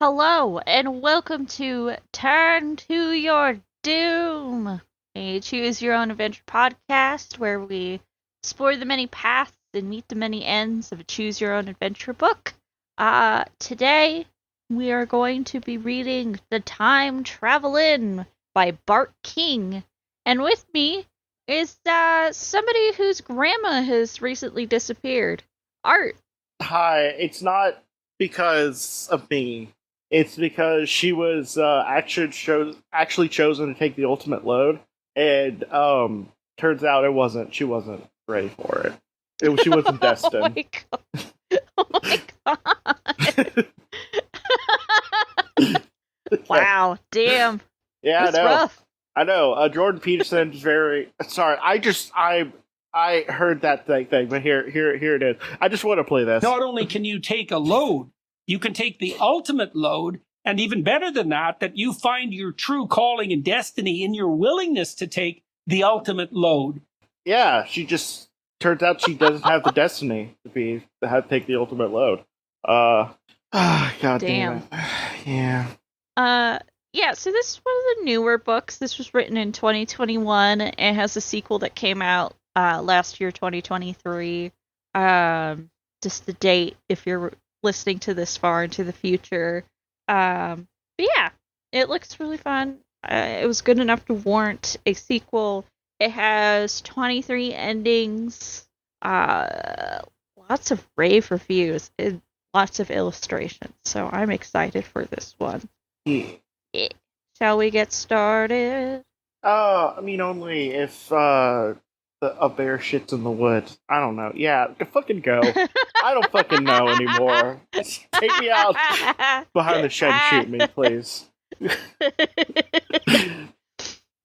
Hello, and welcome to Turn to Your Doom, a choose your own adventure podcast where we explore the many paths and meet the many ends of a choose your own adventure book. Today we are going to be reading The Time Travelin' by Bart King, and with me is somebody whose grandma has recently disappeared. Art. Hi, it's not because of me. It's because she was actually chosen to take the ultimate load, and turns out it wasn't. She wasn't ready for it. She wasn't Oh destined. my god. Oh my god. Wow, damn. Yeah, I That's know. rough. I know. Jordan Peterson's very sorry. I heard that thing, but here it is. I just want to play this. Not only can you take a load, you can take the ultimate load, and even better than that you find your true calling and destiny in your willingness to take the ultimate load. Yeah, she just turns out she doesn't have the destiny to have to take the ultimate load. God damn it. Yeah. Yeah, so this is one of the newer books. This was written in 2021. It has a sequel that came out last year, 2023. Just the date if you're listening to this far into the future. But yeah, it looks really fun. It was good enough to warrant a sequel. It has 23 endings, lots of rave reviews, and lots of illustrations. So I'm excited for this one. Yeah. Shall we get started? I mean, only if a bear shits in the woods. I don't know. Yeah, fucking go. I don't fucking know anymore. Just take me out behind the shed and shoot me, please.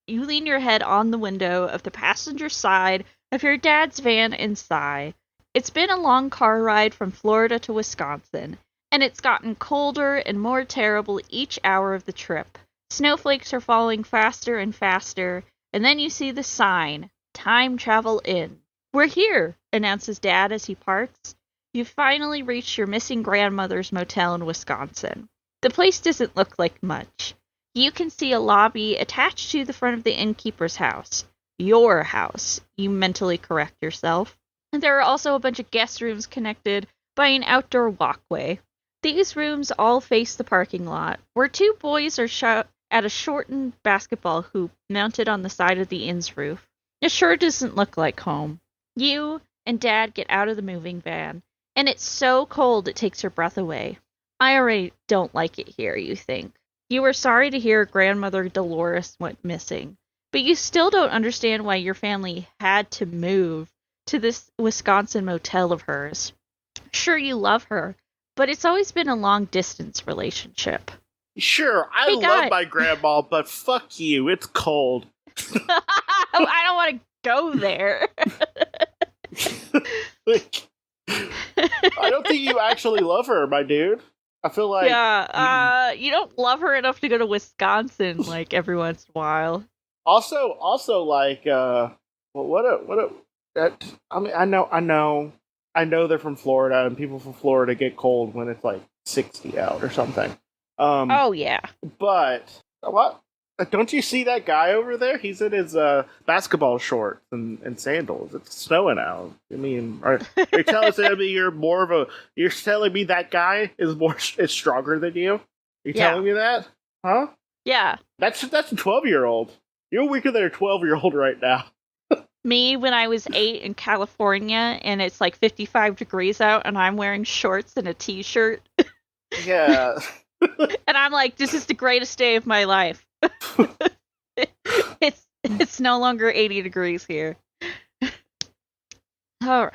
You lean your head on the window of the passenger side of your dad's van and sigh. It's been a long car ride from Florida to Wisconsin, and it's gotten colder and more terrible each hour of the trip. Snowflakes are falling faster and faster, and then you see the sign, Time Travel In. We're here, announces Dad as he parks. You've finally reached your missing grandmother's motel in Wisconsin. The place doesn't look like much. You can see a lobby attached to the front of the innkeeper's house. Your house, you mentally correct yourself. And there are also a bunch of guest rooms connected by an outdoor walkway. These rooms all face the parking lot, where two boys are at a shortened basketball hoop mounted on the side of the inn's roof. It sure doesn't look like home. You and Dad get out of the moving van, and it's so cold it takes your breath away. I already don't like it here, you think. You were sorry to hear grandmother Dolores went missing, but you still don't understand why your family had to move to this Wisconsin motel of hers. Sure, you love her, but it's always been a long-distance relationship. Sure, I love my grandma, but fuck you, it's cold. I don't want to go there. I don't think you actually love her, my dude. I feel like you don't love her enough to go to Wisconsin like every once in a while. Also, like, I mean, I know they're from Florida, and people from Florida get cold when it's like 60 out or something. Oh yeah, but what? Don't you see that guy over there? He's in his basketball shorts and sandals. It's snowing out. I mean, you're telling me you're telling me that guy is stronger than you? You're telling me that? Huh? Yeah. That's a 12-year-old. You're weaker than a 12-year-old right now. Me when I was 8 in California and it's like 55 degrees out and I'm wearing shorts and a t-shirt. Yeah. And I'm like, this is the greatest day of my life. It's no longer 80 degrees here. All right.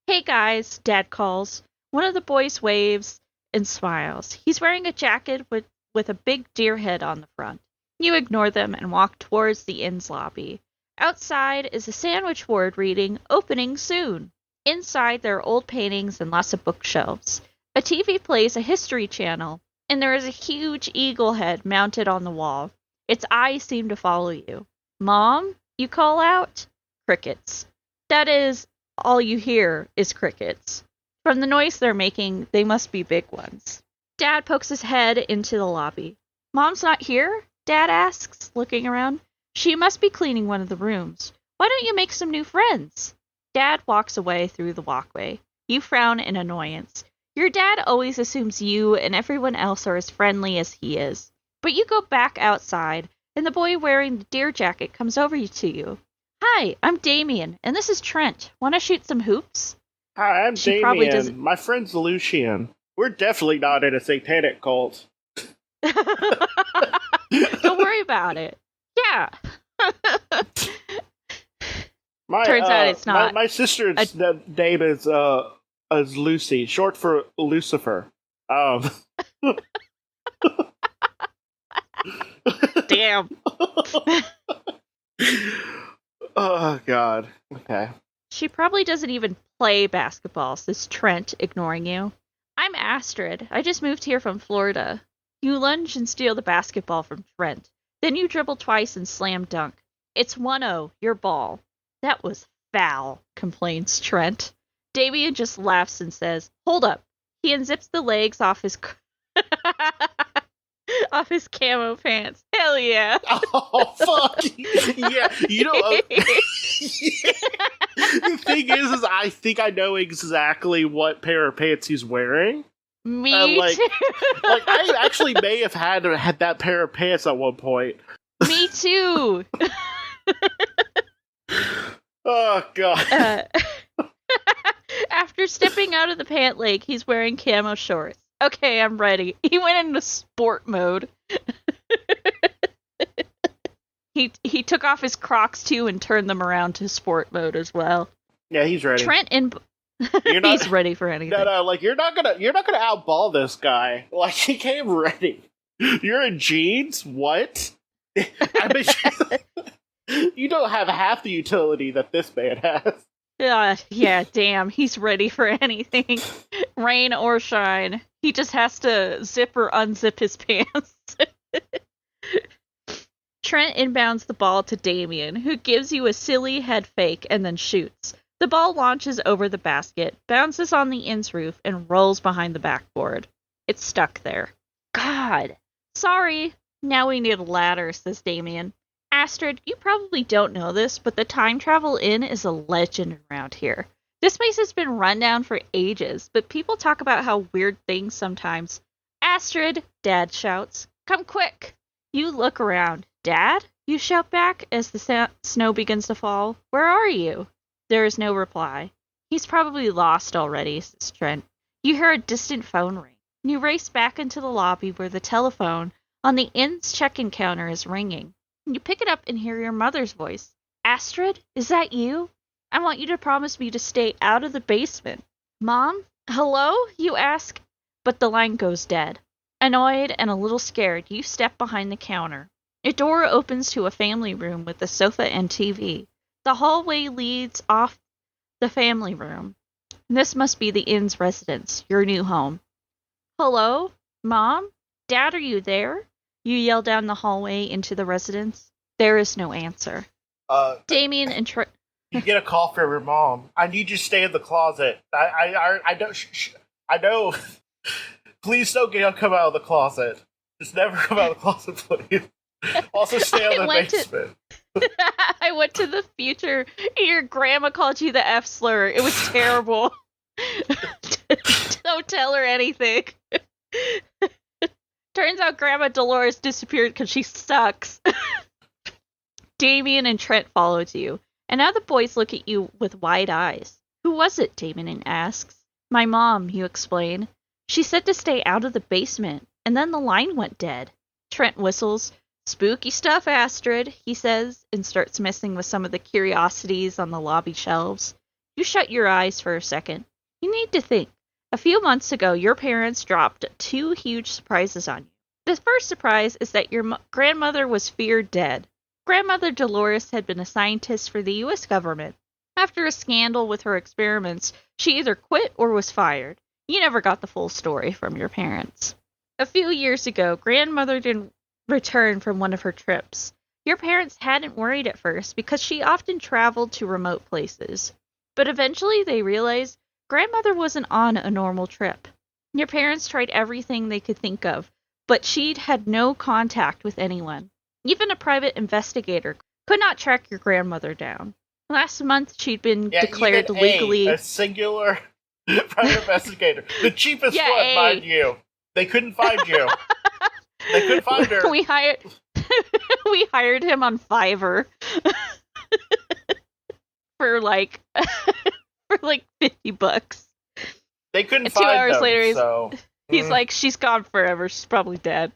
Hey guys, Dad calls. One of the boys waves and smiles. He's wearing a jacket with a big deer head on the front. You ignore them and walk towards the inn's lobby. Outside is a sandwich board reading, "Opening soon." Inside there are old paintings and lots of bookshelves. A TV plays a history channel, and there is a huge eagle head mounted on the wall. Its eyes seem to follow you. "Mom?" you call out. Crickets. That is, all you hear is crickets. From the noise they're making, they must be big ones. Dad pokes his head into the lobby. "Mom's not here?" Dad asks, looking around. "She must be cleaning one of the rooms. Why don't you make some new friends?" Dad walks away through the walkway. You frown in annoyance. Your dad always assumes you and everyone else are as friendly as he is. But you go back outside, and the boy wearing the deer jacket comes over to you. "Hi, I'm Damien, and this is Trent. Want to shoot some hoops?" Hi, I'm She probably Damien. doesn't- My friend's Lucian. We're definitely not in a satanic cult. Don't worry about it. Yeah. My, Turns out it's not. My sister's name is Lucy, short for Lucifer. Damn. Oh God. Okay. She probably doesn't even play basketball, says Trent, ignoring you. "I'm Astrid. I just moved here from Florida." You lunge and steal the basketball from Trent. Then you dribble twice and slam dunk. "It's 1-0, your ball." "That was foul," complains Trent. Damien just laughs and says, "Hold up." He unzips the legs off his off his camo pants. Hell yeah. Oh fuck. Yeah. You know. The thing is I think I know exactly what pair of pants he's wearing. Me Like too. I actually may have had that pair of pants at one point. Me too. Oh God. After stepping out of the pant leg, he's wearing camo shorts. "Okay, I'm ready." He went into sport mode. He took off his Crocs too and turned them around to sport mode as well. Yeah, he's ready. Trent and You're not- he's ready for anything. No, like you're not gonna outball this guy. Like he came ready. You're in jeans? What? I mean, you don't have half the utility that this man has. Yeah, damn, he's ready for anything. Rain or shine. He just has to zip or unzip his pants. Trent inbounds the ball to Damien, who gives you a silly head fake and then shoots. The ball launches over the basket, bounces on the inn's roof, and rolls behind the backboard. It's stuck there. "God. Sorry. Now we need a ladder," says Damien. "Astrid, you probably don't know this, but the Time Travel Inn is a legend around here. This place has been run down for ages, but people talk about how weird things sometimes." "Astrid," Dad shouts. "Come quick." You look around. "Dad?" you shout back as the snow begins to fall. "Where are you?" There is no reply. "He's probably lost already," says Trent. You hear a distant phone ring. You race back into the lobby where the telephone on the inn's check-in counter is ringing. You pick it up and hear your mother's voice. "Astrid, is that you? I want you to promise me to stay out of the basement." "Mom? Hello?" you ask, but the line goes dead. Annoyed and a little scared, you step behind the counter. A door opens to a family room with a sofa and TV. The hallway leads off the family room. This must be the inn's residence, your new home. "Hello? Mom? Dad, are you there?" You yell down the hallway into the residence. There is no answer. Damien and You get a call from your mom. "I need you to stay in the closet. I don't. I know. Please don't come out of the closet. Just never come out of the closet, please. Also, stay in the basement." I went to the future. Your grandma called you the F slur. It was terrible. Don't tell her anything. Turns out Grandma Dolores disappeared because she sucks. Damien and Trent followed you, and now the boys look at you with wide eyes. "Who was it?" Damien asks. "My mom," you explain. "She said to stay out of the basement, and then the line went dead." Trent whistles. "Spooky stuff, Astrid," he says, and starts messing with some of the curiosities on the lobby shelves. You shut your eyes for a second. You need to think. A few months ago, your parents dropped 2 huge surprises on you. The first surprise is that your grandmother was feared dead. Grandmother Dolores had been a scientist for the U.S. government. After a scandal with her experiments, she either quit or was fired. You never got the full story from your parents. A few years ago, grandmother didn't return from one of her trips. Your parents hadn't worried at first because she often traveled to remote places. But eventually they realized grandmother wasn't on a normal trip. Your parents tried everything they could think of, but she'd had no contact with anyone. Even a private investigator could not track your grandmother down. Last month, she'd been declared legally... a singular private investigator. The cheapest one, mind you. They couldn't find you. They couldn't find her. We hired him on Fiverr for like $50. They couldn't find 2 hours them, later, he's like, she's gone forever. She's probably dead.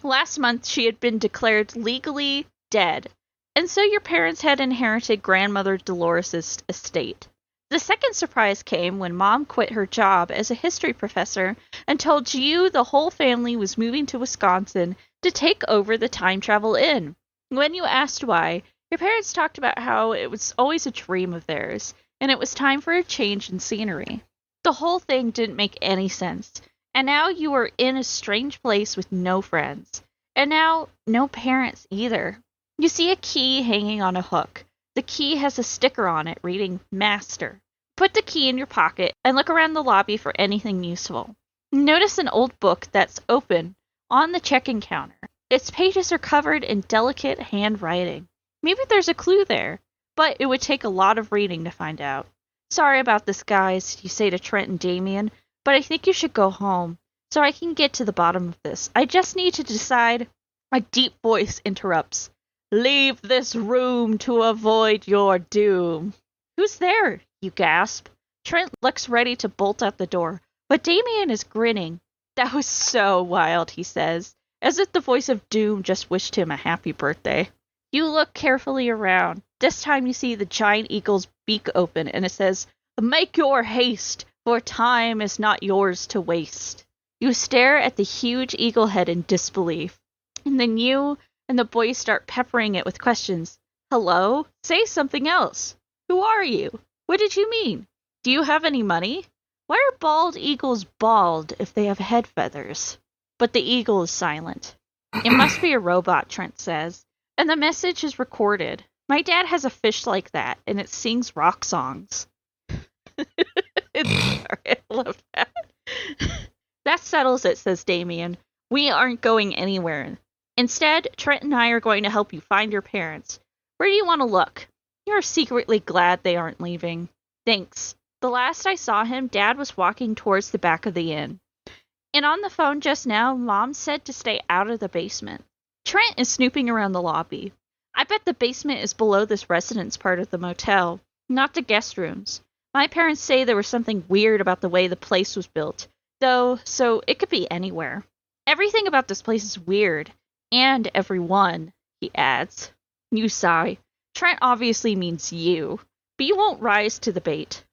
Last month, she had been declared legally dead, and so your parents had inherited grandmother Dolores' estate. The second surprise came when Mom quit her job as a history professor and told you the whole family was moving to Wisconsin to take over the Time Travel Inn. When you asked why, your parents talked about how it was always a dream of theirs, and it was time for a change in scenery. The whole thing didn't make any sense, and now you are in a strange place with no friends, and now no parents either. You see a key hanging on a hook. The key has a sticker on it reading Master. Put the key in your pocket and look around the lobby for anything useful. Notice an old book that's open on the check-in counter. Its pages are covered in delicate handwriting. Maybe there's a clue there, but it would take a lot of reading to find out. Sorry about this, guys, you say to Trent and Damien, but I think you should go home so I can get to the bottom of this. I just need to decide. A deep voice interrupts. Leave this room to avoid your doom. Who's there? You gasp. Trent looks ready to bolt out the door, but Damien is grinning. That was so wild, he says, as if the voice of doom just wished him a happy birthday. You look carefully around. This time you see the giant eagle's beak open, and it says, Make your haste, for time is not yours to waste. You stare at the huge eagle head in disbelief. And then you and the boys start peppering it with questions. Hello? Say something else. Who are you? What did you mean? Do you have any money? Why are bald eagles bald if they have head feathers? But the eagle is silent. It must be a robot, Trent says. And the message is recorded. My dad has a fish like that, and it sings rock songs. Sorry, I love that. That settles it, says Damien. We aren't going anywhere. Instead, Trent and I are going to help you find your parents. Where do you want to look? You're secretly glad they aren't leaving. Thanks. The last I saw him, Dad was walking towards the back of the inn. And on the phone just now, Mom said to stay out of the basement. Trent is snooping around the lobby. I bet the basement is below this residence part of the motel, not the guest rooms. My parents say there was something weird about the way the place was built, though, so it could be anywhere. Everything about this place is weird. And everyone, he adds. You sigh. Trent obviously means you, but you won't rise to the bait.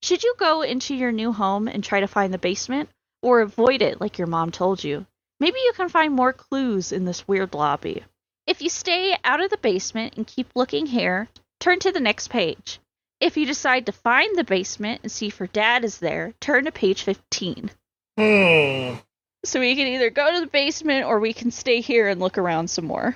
Should you go into your new home and try to find the basement, or avoid it like your mom told you? Maybe you can find more clues in this weird lobby. If you stay out of the basement and keep looking here, turn to the next page. If you decide to find the basement and see if your dad is there, turn to page 15. So we can either go to the basement or we can stay here and look around some more.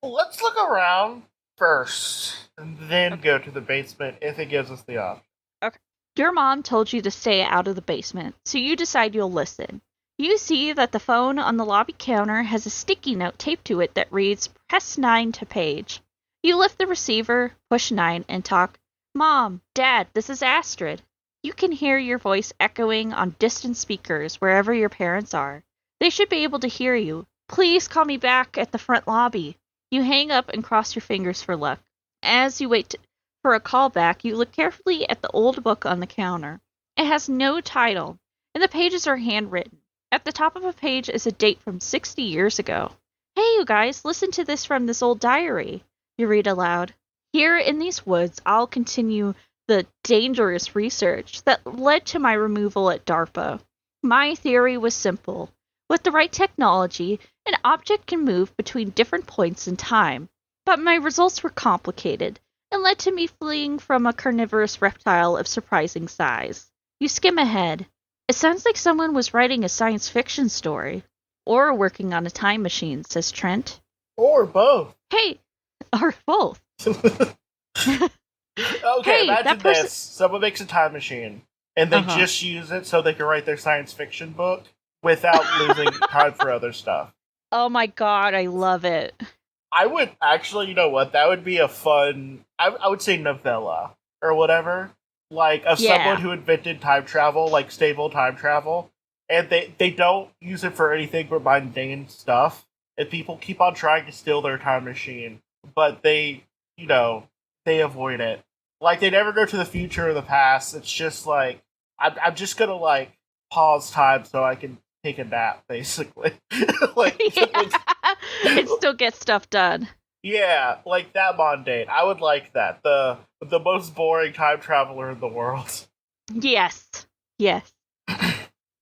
Let's look around first, and then go to the basement if it gives us the option. Okay. Your mom told you to stay out of the basement, so you decide you'll listen. You see that the phone on the lobby counter has a sticky note taped to it that reads, Press 9 to page. You lift the receiver, push 9, and talk, Mom, Dad, this is Astrid. You can hear your voice echoing on distant speakers wherever your parents are. They should be able to hear you. Please call me back at the front lobby. You hang up and cross your fingers for luck. As you wait for a call back, you look carefully at the old book on the counter. It has no title, and the pages are handwritten. At the top of a page is a date from 60 years ago. Hey, you guys, listen to this from this old diary. You read aloud. Here in these woods, I'll continue the dangerous research that led to my removal at DARPA. My theory was simple. With the right technology, an object can move between different points in time. But my results were complicated and led to me fleeing from a carnivorous reptile of surprising size. You skim ahead. It sounds like someone was writing a science fiction story. Or working on a time machine, says Trent. Or both. Hey, or both. Okay, Hey, imagine that this. Someone makes a time machine, and they Uh-huh. just use it so they can write their science fiction book without losing time for other stuff. Oh my god, I love it. I would actually, you know what? That would be a fun, I would say novella, or whatever. Like, of Yeah. someone who invented time travel, like stable time travel, and they don't use it for anything but mundane stuff, and people keep on trying to steal their time machine, but they, you know, they avoid it. Like, they never go to the future or the past. It's just like, I'm just gonna, like, pause time so I can take a nap, basically. like, It still gets stuff done. yeah, like that mundane. I would like that. The most boring time traveler in the world. Yes. Yes.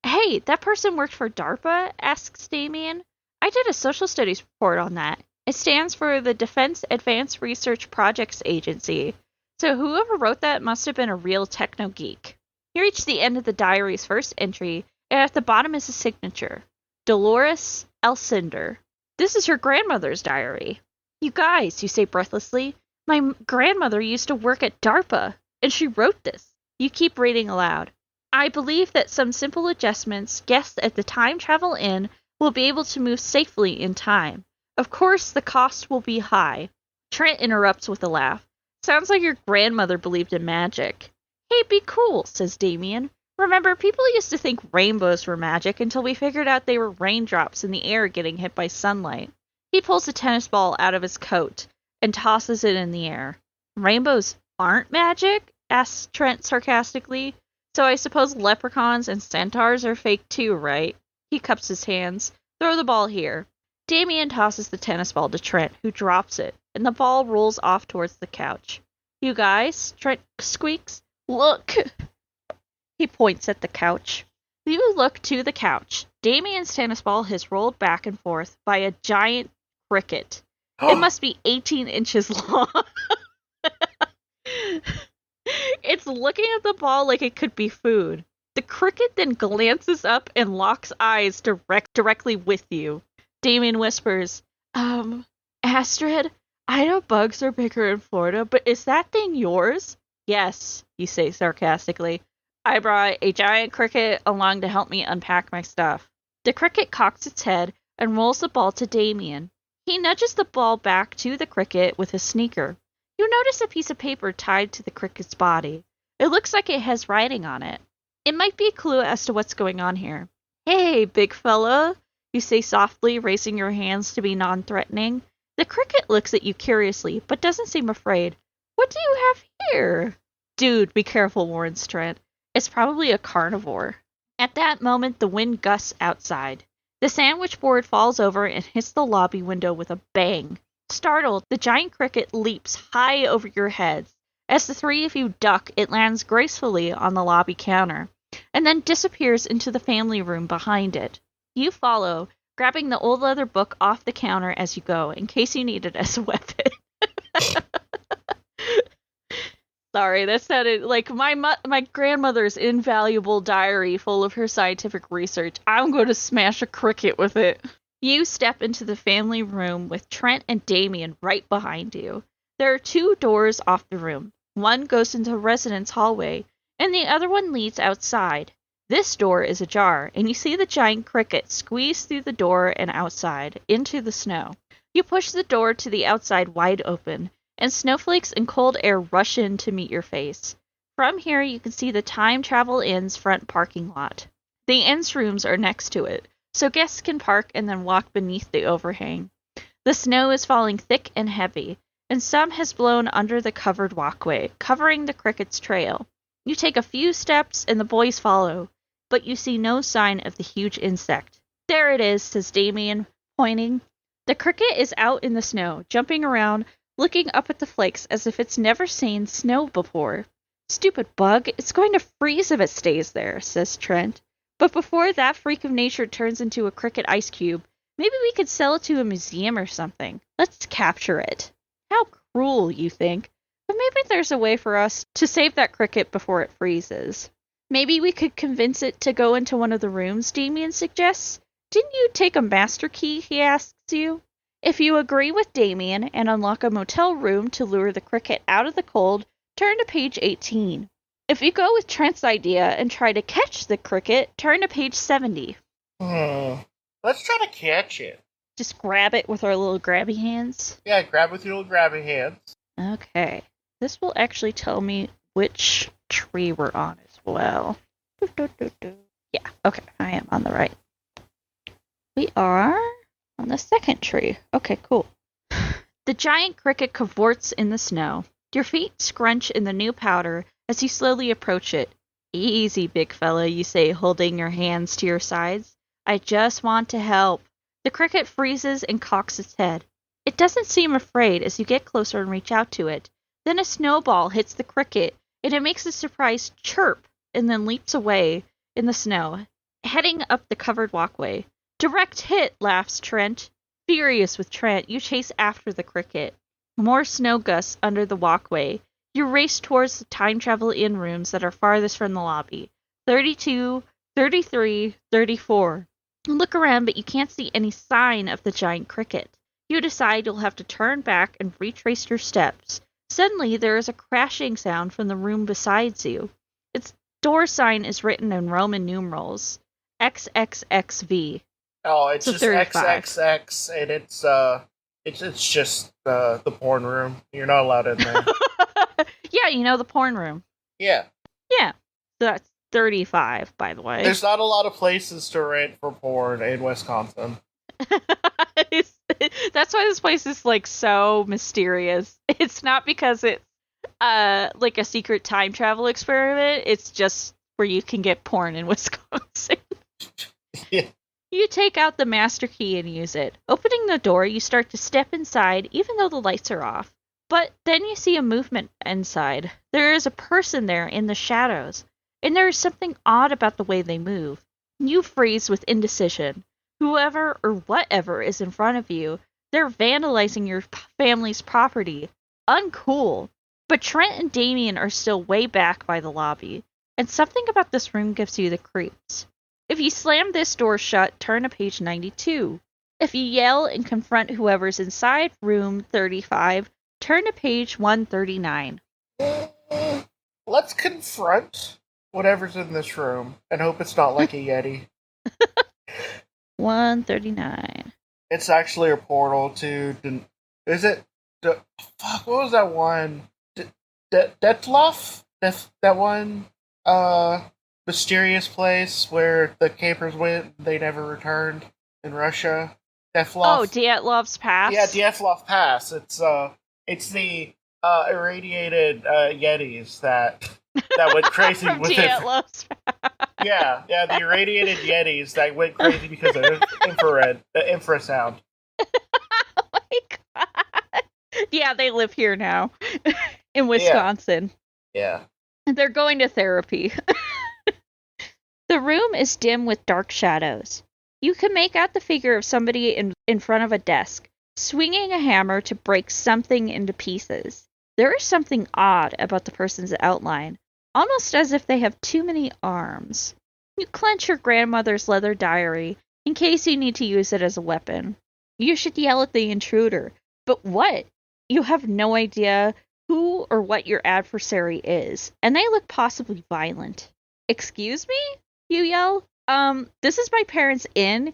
Hey, that person worked for DARPA? Asks Damien. I did a social studies report on that. It stands for the Defense Advanced Research Projects Agency. So whoever wrote that must have been a real techno geek. You reach the end of the diary's first entry, and at the bottom is a signature. Dolores Elcinder. This is her grandmother's diary. You guys, you say breathlessly, my grandmother used to work at DARPA, and she wrote this. You keep reading aloud. I believe that some simple adjustments, guests at the Time Travel Inn will be able to move safely in time. Of course, the cost will be high. Trent interrupts with a laugh. Sounds like your grandmother believed in magic. Hey, be cool, says Damien. Remember, people used to think rainbows were magic until we figured out they were raindrops in the air getting hit by sunlight. He pulls a tennis ball out of his coat and tosses it in the air. Rainbows aren't magic? Asks Trent sarcastically. So I suppose leprechauns and centaurs are fake too, right? He cups his hands. Throw the ball here. Damien tosses the tennis ball to Trent, who drops it, and the ball rolls off towards the couch. You guys, Trent squeaks, look! He points at the couch. You look to the couch. Damien's tennis ball has rolled back and forth by a giant cricket. It must be 18 inches long. It's looking at the ball like it could be food. The cricket then glances up and locks eyes directly with you. Damien whispers, Astrid, I know bugs are bigger in Florida, but is that thing yours? Yes, you say sarcastically. I brought a giant cricket along to help me unpack my stuff. The cricket cocks its head and rolls the ball to Damien. He nudges the ball back to the cricket with his sneaker. You notice a piece of paper tied to the cricket's body. It looks like it has writing on it. It might be a clue as to what's going on here. Hey, big fella, you say softly, raising your hands to be non-threatening. The cricket looks at you curiously, but doesn't seem afraid. What do you have here? Dude, be careful, warns Trent. It's probably a carnivore. At that moment, the wind gusts outside. The sandwich board falls over and hits the lobby window with a bang. Startled, the giant cricket leaps high over your heads. As the three of you duck, it lands gracefully on the lobby counter, and then disappears into the family room behind it. You follow, grabbing the old leather book off the counter as you go, in case you need it as a weapon. Sorry, that sounded like my grandmother's invaluable diary full of her scientific research. I'm going to smash a cricket with it. You step into the family room with Trent and Damien right behind you. There are two doors off the room. One goes into the residence hallway, and the other one leads outside. This door is ajar, and you see the giant cricket squeeze through the door and outside, into the snow. You push the door to the outside wide open, and snowflakes and cold air rush in to meet your face. From here, you can see the Time Travel Inn's front parking lot. The inn's rooms are next to it, so guests can park and then walk beneath the overhang. The snow is falling thick and heavy, and some has blown under the covered walkway, covering the cricket's trail. You take a few steps, and the boys follow, but you see no sign of the huge insect. There it is, says Damien, pointing. The cricket is out in the snow, jumping around looking up at the flakes as if it's never seen snow before. Stupid bug, it's going to freeze if it stays there, says Trent. But before that freak of nature turns into a cricket ice cube, maybe we could sell it to a museum or something. Let's capture it. How cruel, you think. But maybe there's a way for us to save that cricket before it freezes. Maybe we could convince it to go into one of the rooms, Damien suggests. Didn't you take a master key, he asks you? If you agree with Damien and unlock a motel room to lure the cricket out of the cold, turn to page 18. If you go with Trent's idea and try to catch the cricket, turn to page 70. Let's try to catch it. Just grab it with our little grabby hands? Yeah, grab with your little grabby hands. Okay. This will actually tell me which tree we're on as well. Yeah, okay, I am on the right. We are on the second tree. Okay, cool. The giant cricket cavorts in the snow. Your feet scrunch in the new powder as you slowly approach it. Easy, big fella, you say, holding your hands to your sides. I just want to help. The cricket freezes and cocks its head. It doesn't seem afraid as you get closer and reach out to it. Then a snowball hits the cricket, and it makes a surprised chirp and then leaps away in the snow, heading up the covered walkway. Direct hit, laughs Trent. Furious with Trent, you chase after the cricket. More snow gusts under the walkway. You race towards the time travel in rooms that are farthest from the lobby. 32, 33, 34. You look around, but you can't see any sign of the giant cricket. You decide you'll have to turn back and retrace your steps. Suddenly, there is a crashing sound from the room beside you. Its door sign is written in Roman numerals. XXXV. Oh, it's So just 35. XXX, and it's just the porn room. You're not allowed in there. Yeah, you know, the porn room. Yeah. Yeah. That's 35, by the way. There's not a lot of places to rent for porn in Wisconsin. That's why this place is like so mysterious. It's not because it's like a secret time travel experiment. It's just where you can get porn in Wisconsin. Yeah. You take out the master key and use it. Opening the door, you start to step inside even though the lights are off. But then you see a movement inside. There is a person there in the shadows, and there is something odd about the way they move. You freeze with indecision. Whoever or whatever is in front of you, they're vandalizing your family's property. Uncool. But Trent and Damien are still way back by the lobby, and something about this room gives you the creeps. If you slam this door shut, turn to page 92. If you yell and confront whoever's inside room 35, turn to page 139. Let's confront whatever's in this room and hope it's not like a Yeti. 139. It's actually a portal to... Is it... Fuck, what was that one? Detloff? That one... mysterious place where the campers went, they never returned in Russia. Dyatlov. Oh, Dyatlov's Pass? Yeah, Dyatlov Pass. It's the irradiated Yetis that went crazy with it. Dyatlov's Pass. Yeah, the irradiated Yetis that went crazy because of infrasound. Oh my god. Yeah, they live here now. In Wisconsin. Yeah. They're going to therapy. The room is dim with dark shadows. You can make out the figure of somebody in front of a desk, swinging a hammer to break something into pieces. There is something odd about the person's outline, almost as if they have too many arms. You clench your grandmother's leather diary in case you need to use it as a weapon. You should yell at the intruder, but what? You have no idea who or what your adversary is, and they look possibly violent. Excuse me? You yell. This is my parents' inn.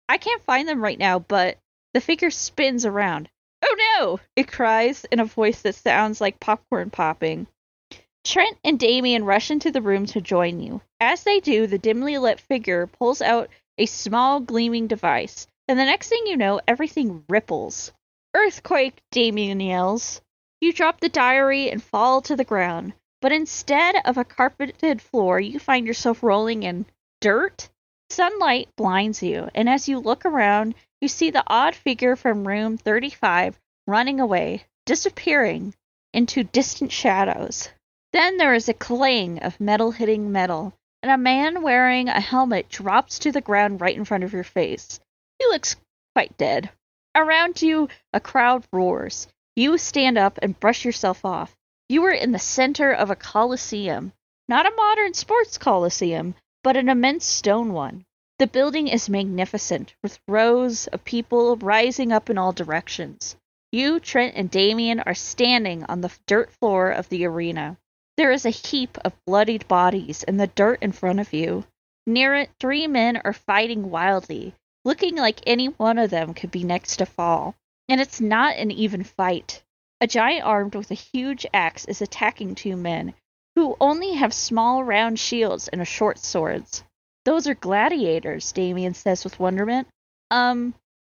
I can't find them right now, but the figure spins around. Oh no! It cries in a voice that sounds like popcorn popping. Trent and Damien rush into the room to join you. As they do, the dimly lit figure pulls out a small gleaming device, and the next thing you know, everything ripples. Earthquake, Damien yells. You drop the diary and fall to the ground. But instead of a carpeted floor, you find yourself rolling in dirt. Sunlight blinds you, and as you look around, you see the odd figure from room 35 running away, disappearing into distant shadows. Then there is a clang of metal hitting metal, and a man wearing a helmet drops to the ground right in front of your face. He looks quite dead. Around you, a crowd roars. You stand up and brush yourself off. You are in the center of a coliseum. Not a modern sports coliseum, but an immense stone one. The building is magnificent, with rows of people rising up in all directions. You, Trent, and Damien are standing on the dirt floor of the arena. There is a heap of bloodied bodies in the dirt in front of you. Near it, 3 men are fighting wildly, looking like any one of them could be next to fall. And it's not an even fight. A giant armed with a huge axe is attacking 2 men, who only have small round shields and short swords. Those are gladiators, Damien says with wonderment.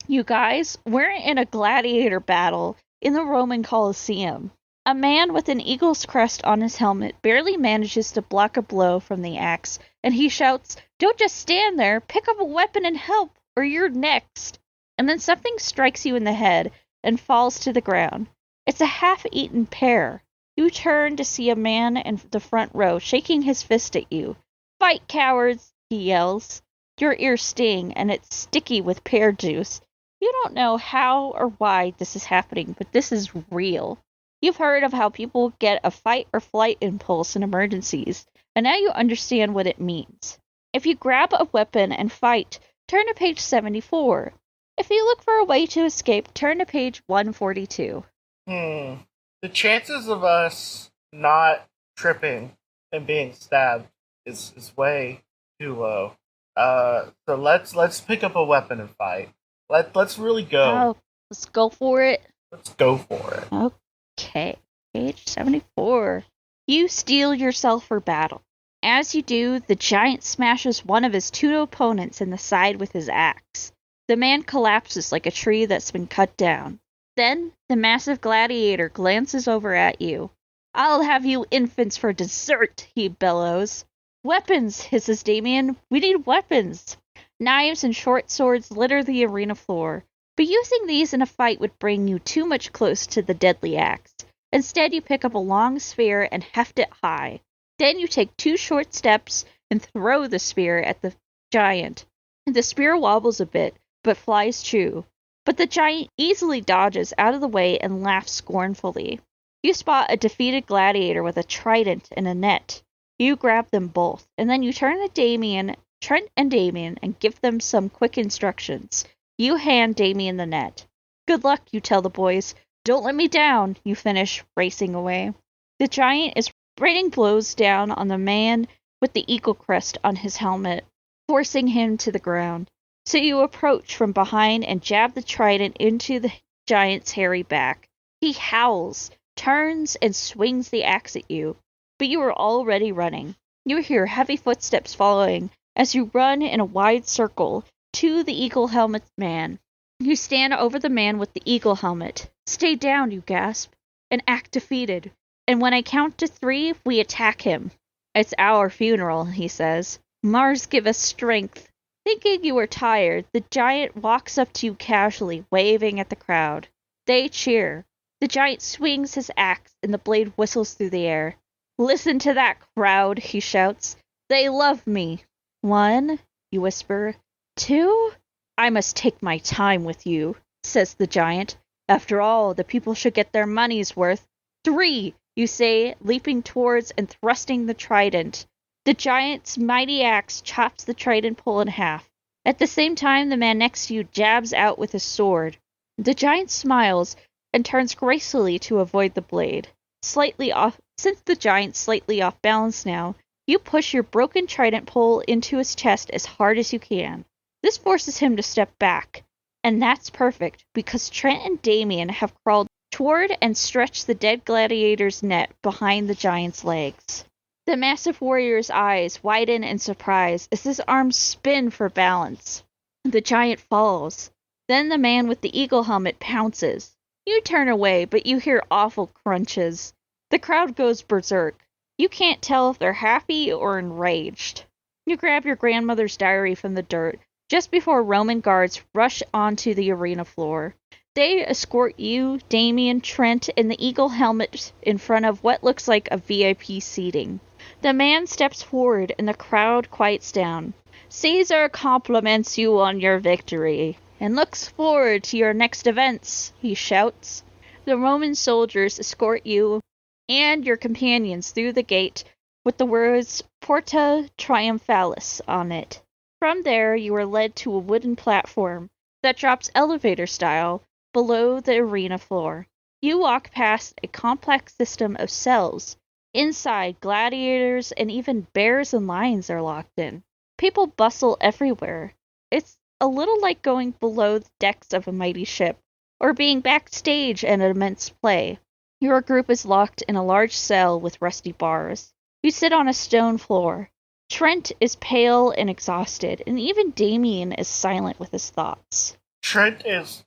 You guys, we're in a gladiator battle in the Roman Colosseum. A man with an eagle's crest on his helmet barely manages to block a blow from the axe, and he shouts, "Don't just stand there, pick up a weapon and help, or you're next." And then something strikes you in the head and falls to the ground. It's a half-eaten pear. You turn to see a man in the front row shaking his fist at you. "Fight, cowards!" he yells. Your ears sting, and it's sticky with pear juice. You don't know how or why this is happening, but this is real. You've heard of how people get a fight or flight impulse in emergencies, and now you understand what it means. If you grab a weapon and fight, turn to page 74. If you look for a way to escape, turn to page 142. The chances of us not tripping and being stabbed is way too low. So let's pick up a weapon and fight. Let's really go. Oh, let's go for it. Let's go for it. Okay, page 74. You steel yourself for battle. As you do, the giant smashes one of his 2 opponents in the side with his axe. The man collapses like a tree that's been cut down. Then, the massive gladiator glances over at you. "I'll have you infants for dessert," he bellows. "Weapons," hisses Damien. "We need weapons." Knives and short swords litter the arena floor, but using these in a fight would bring you too much close to the deadly axe. Instead, you pick up a long spear and heft it high. Then you take 2 short steps and throw the spear at the giant. The spear wobbles a bit, but flies true. But the giant easily dodges out of the way and laughs scornfully. You spot a defeated gladiator with a trident and a net. You grab them both, and then you turn to Trent and Damien, and give them some quick instructions. You hand Damien the net. "Good luck," you tell the boys. "Don't let me down," you finish, racing away. The giant is raining blows down on the man with the eagle crest on his helmet, forcing him to the ground. So you approach from behind and jab the trident into the giant's hairy back. He howls, turns, and swings the axe at you. But you are already running. You hear heavy footsteps following as you run in a wide circle to the eagle helmet man. You stand over the man with the eagle helmet. "Stay down," you gasp, and act defeated. "And when I count to 3, we attack him." "It's our funeral," he says. "Mars give us strength." Thinking you are tired, the giant walks up to you casually, waving at the crowd. They cheer. The giant swings his axe, and the blade whistles through the air. "Listen to that crowd," he shouts. "They love me." "1, you whisper. 2, "I must take my time with you," says the giant. "After all, the people should get their money's worth." 3, you say, leaping towards and thrusting the trident. The giant's mighty axe chops the trident pole in half. At the same time, the man next to you jabs out with his sword. The giant smiles and turns gracefully to avoid the blade. Since the giant's slightly off balance now, you push your broken trident pole into his chest as hard as you can. This forces him to step back. And that's perfect, because Trent and Damien have crawled toward and stretched the dead gladiator's net behind the giant's legs. The massive warrior's eyes widen in surprise as his arms spin for balance. The giant falls. Then the man with the eagle helmet pounces. You turn away, but you hear awful crunches. The crowd goes berserk. You can't tell if they're happy or enraged. You grab your grandmother's diary from the dirt just before Roman guards rush onto the arena floor. They escort you, Damien, Trent, and the eagle helmet in front of what looks like a VIP seating. The man steps forward and the crowd quiets down. Caesar compliments you on your victory and looks forward to your next events, he shouts. The Roman soldiers escort you and your companions through the gate with the words Porta Triumphalis on it. From there, you are led to a wooden platform that drops elevator style below the arena floor. You walk past a complex system of cells. Inside, gladiators and even bears and lions are locked in. People bustle everywhere. It's a little like going below the decks of a mighty ship, or being backstage at an immense play. Your group is locked in a large cell with rusty bars. You sit on a stone floor. Trent is pale and exhausted, and even Damien is silent with his thoughts. Trent is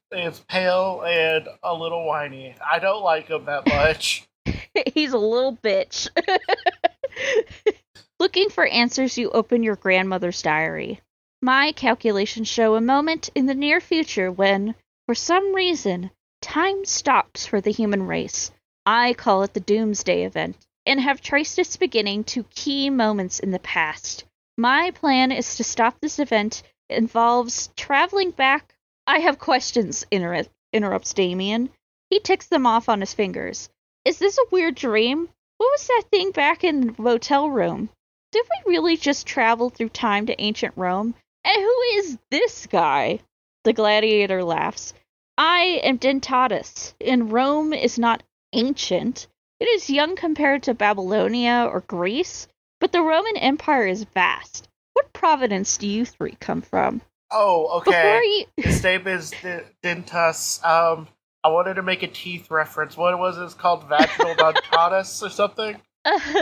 pale and a little whiny. I don't like him that much. He's a little bitch. Looking for answers, you open your grandmother's diary. My calculations show a moment in the near future when, for some reason, time stops for the human race. I call it the Doomsday Event, and have traced its beginning to key moments in the past. My plan is to stop this event. It involves traveling back. I have questions, interrupts Damien. He ticks them off on his fingers. Is this a weird dream? What was that thing back in the motel room? Did we really just travel through time to ancient Rome? And who is this guy? The gladiator laughs. I am Dentatus, and Rome is not ancient. It is young compared to Babylonia or Greece, but the Roman Empire is vast. What province do you three come from? Oh, okay. His name is Dentus. I wanted to make a teeth reference. What was it? It's called vaginal dentatus or something?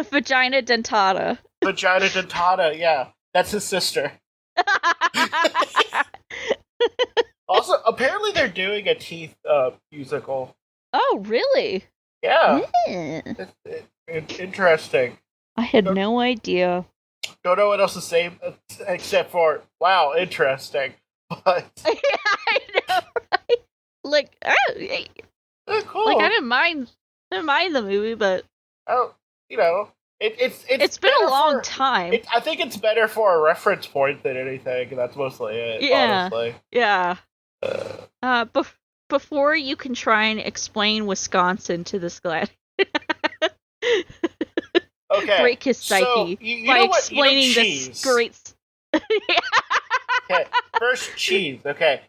Vagina dentata. Vagina dentata, yeah. That's his sister. Also, apparently they're doing a teeth musical. Oh, really? Yeah. Mm. It's interesting. I had no idea. Don't know what else to say except for, wow, interesting. But Yeah, I know, right? Like, cool. Like I didn't mind the movie, but it's been a long time. I think it's better for a reference point than anything. That's mostly it. Yeah, honestly. Yeah. Before you can try and explain Wisconsin to this glad. Okay. Break his psyche so, you by know what? explaining this great. Okay, first cheese. Okay,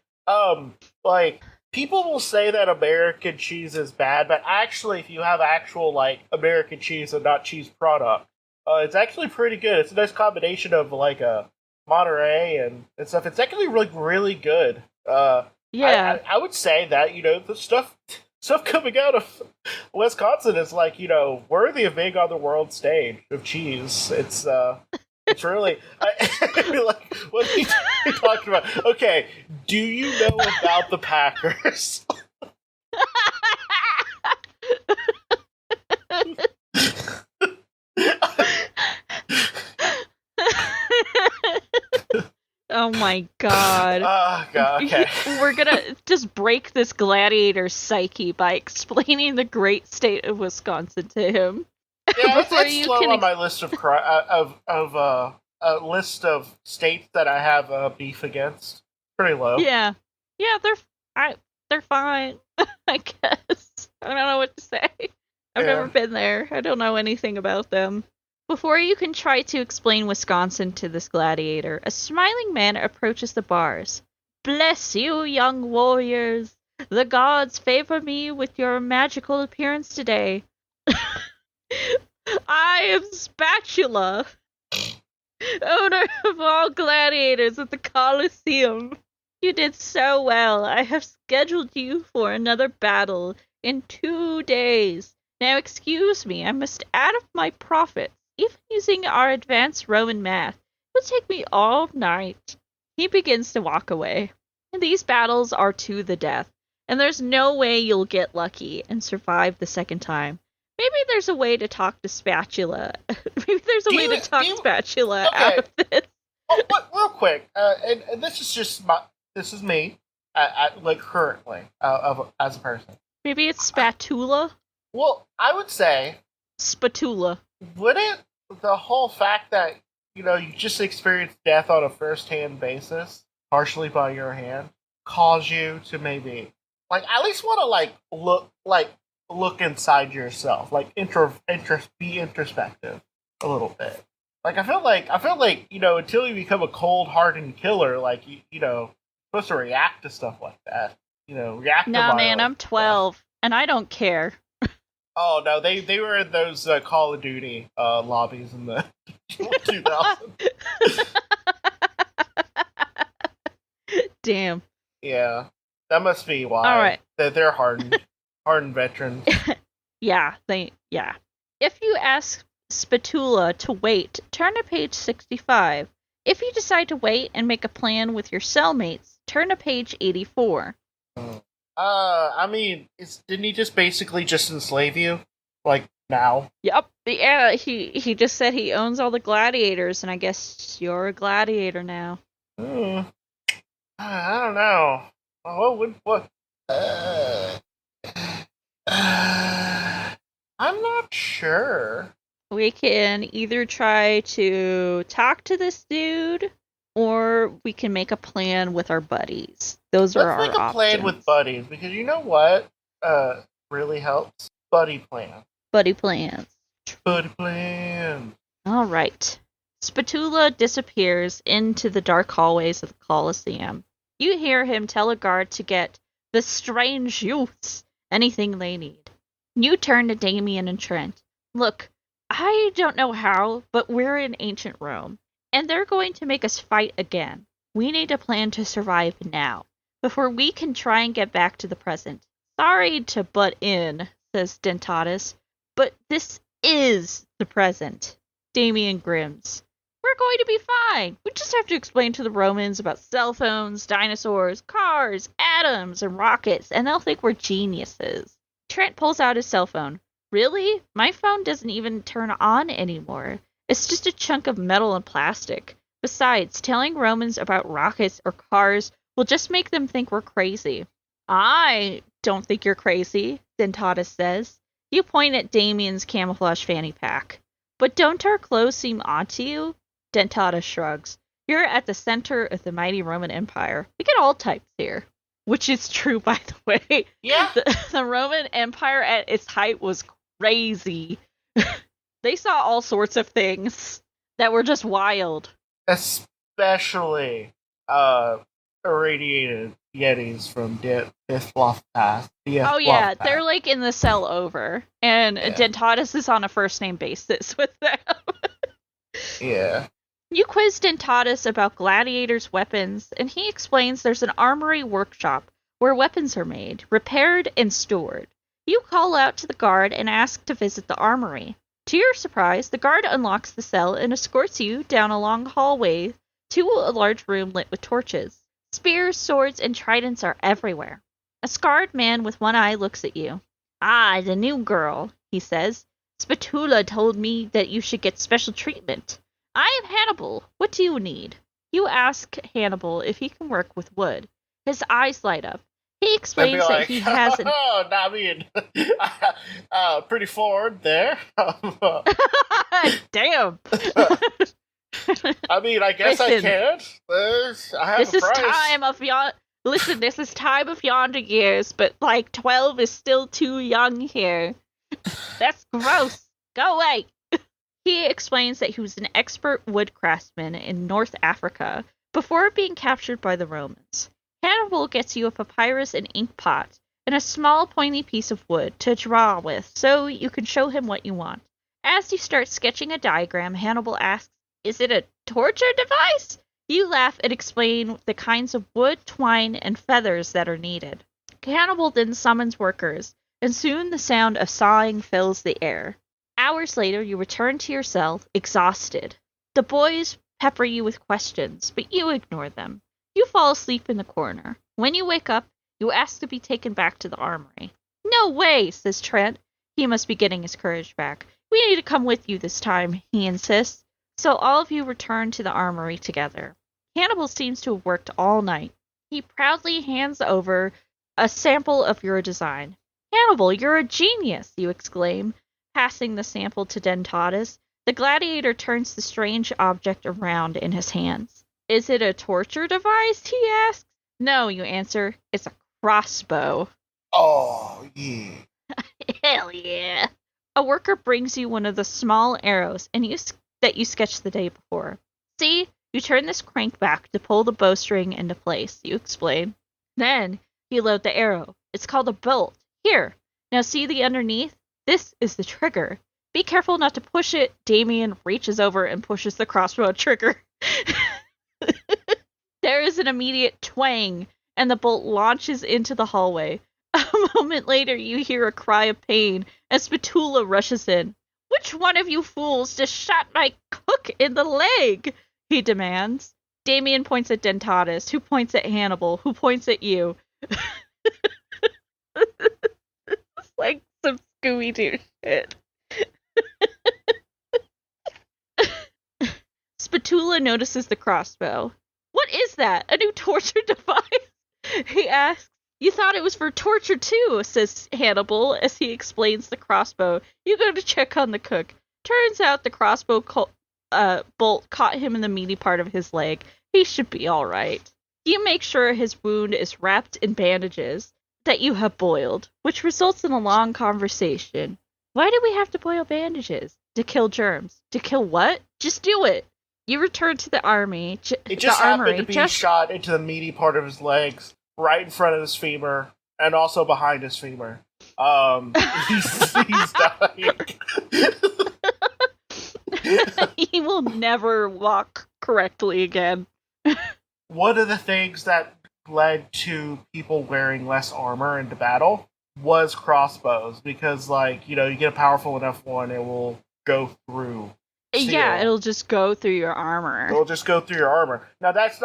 like people will say that American cheese is bad, but actually, if you have actual like American cheese and not cheese product, it's actually pretty good. It's a nice combination of like a Monterey and stuff. It's actually really good. Yeah, I would say that the stuff coming out of Wisconsin is like worthy of being on the world stage of cheese. It's really like what are you talking about? Okay, do you know about the Packers? Oh my god. Oh god, okay. We're gonna just break this gladiator's psyche by explaining the great state of Wisconsin to him. Yeah, it's low on my list of list of states that I have beef against. Pretty low. Yeah, they're fine. I guess I don't know what to say. I've never been there. I don't know anything about them. Before you can try to explain Wisconsin to this gladiator, a smiling man approaches the bars. Bless you, young warriors! The gods favor me with your magical appearance today. I am Spatula, owner of all gladiators at the Colosseum. You did so well. I have scheduled you for another battle in 2 days. Now excuse me, I must add up my profits. Even using our advanced Roman math, it will take me all night. He begins to walk away. These battles are to the death, and there's no way you'll get lucky and survive the second time. Maybe there's a way to talk to Spatula. Maybe there's a way to talk Spatula out of this. Real quick, and this is just this is me. like currently as a person? Maybe it's spatula? Well, I would say, Spatula. wouldn't the whole fact that you just experienced death on a first-hand basis, partially by your hand, cause you to maybe like at least want to look inside yourself, like be introspective a little bit. Like I feel like until you become a cold-hardened killer, like supposed to react to stuff like that. React to Nah, man, violence. I'm 12, and I don't care. Oh no, they were in those Call of Duty lobbies in the 2000. Damn. Yeah, that must be why. All right. They're hardened veterans. Yeah. If you ask Spatula to wait, turn to page 65. If you decide to wait and make a plan with your cellmates, turn to page 84. I mean, didn't he just basically just enslave you, like now? Yep. Yeah, he just said he owns all the gladiators, and I guess you're a gladiator now. I don't know. What? I'm not sure. We can either try to talk to this dude, or we can make a plan with our buddies. Those are our Let's make a plan options. with buddies, because you know what? Really helps. Buddy plan. Buddy plans. Buddy plan. All right. Spatula disappears into the dark hallways of the Colosseum. You hear him tell a guard to get the strange youths anything they need. You turn to Damien and Trent. Look, I don't know how, but we're in ancient Rome, and they're going to make us fight again. We need a plan to survive now, before we can try and get back to the present. Sorry to butt in, says Dentatus, but this is the present. Damien grims. We're going to be fine. We just have to explain to the Romans about cell phones, dinosaurs, cars, atoms, and rockets, and they'll think we're geniuses. Trent pulls out his cell phone. Really? My phone doesn't even turn on anymore. It's just a chunk of metal and plastic. Besides, telling Romans about rockets or cars will just make them think we're crazy. I don't think you're crazy, Dentatus says. You point at Damien's camouflage fanny pack. But don't our clothes seem odd to you? Dentatus shrugs. You're at the center of the mighty Roman Empire. We get all types here. Which is true, by the way. Yeah. The Roman Empire at its height was crazy. They saw all sorts of things that were just wild. Especially irradiated Yetis from Dithloth Path. Oh yeah, they're like in the cell over. And Dentatus is on a first name basis with them. Yeah. You quiz Dentatus about gladiators' weapons, and he explains there's an armory workshop where weapons are made, repaired, and stored. You call out to the guard and ask to visit the armory. To your surprise, the guard unlocks the cell and escorts you down a long hallway to a large room lit with torches. Spears, swords, and tridents are everywhere. A scarred man with one eye looks at you. Ah, the new girl, he says. Spatula told me that you should get special treatment. I am Hannibal. What do you need? You ask Hannibal if he can work with wood. His eyes light up. He explains that he has an... Oh, I mean, pretty forward there. Damn. I mean, I guess I can. I have this a is price. time of Listen, this is time of yonder years, but like 12 is still too young here. That's gross. Go away. He explains that he was an expert wood craftsman in North Africa before being captured by the Romans. Hannibal gets you a papyrus and ink pot and a small pointy piece of wood to draw with so you can show him what you want. As you start sketching a diagram, Hannibal asks, "Is it a torture device?" You laugh and explain the kinds of wood, twine, and feathers that are needed. Hannibal then summons workers, and soon the sound of sawing fills the air. Hours later, you return to your cell, exhausted. The boys pepper you with questions, but you ignore them. You fall asleep in the corner. When you wake up, you ask to be taken back to the armory. No way, says Trent. He must be getting his courage back. We need to come with you this time, he insists. So all of you return to the armory together. Hannibal seems to have worked all night. He proudly hands over a sample of your design. Hannibal, you're a genius, you exclaim, passing the sample to Dentatus. The gladiator turns the strange object around in his hands. Is it a torture device? He asks. No, you answer. It's a crossbow. Oh, yeah. Hell yeah. A worker brings you one of the small arrows that you sketched the day before. See, you turn this crank back to pull the bowstring into place, you explain. Then you load the arrow. It's called a bolt. Here, now see the underneath? This is the trigger. Be careful not to push it. Damien reaches over and pushes the crossbow trigger. There is an immediate twang, and the bolt launches into the hallway. A moment later, you hear a cry of pain as Spatula rushes in. Which one of you fools just shot my cook in the leg? He demands. Damien points at Dentatus, who points at Hannibal, who points at you. It's like some Scooby-Doo shit. Spatula notices the crossbow. What is that? A new torture device? He asks. You thought it was for torture too, says Hannibal as he explains the crossbow. You go to check on the cook. Turns out the crossbow bolt caught him in the meaty part of his leg. He should be all right. You make sure his wound is wrapped in bandages that you have boiled, which results in a long conversation. Why do we have to boil bandages? To kill germs. To kill what? Just do it. You return to the army. It just happened to be shot into the meaty part of his legs, right in front of his femur, and also behind his femur. He's dying. He will never walk correctly again. One of the things that led to people wearing less armor into battle was crossbows, because, like, you get a powerful enough one, it will go through steel. Yeah, it'll just go through your armor. It'll just go through your armor. Now that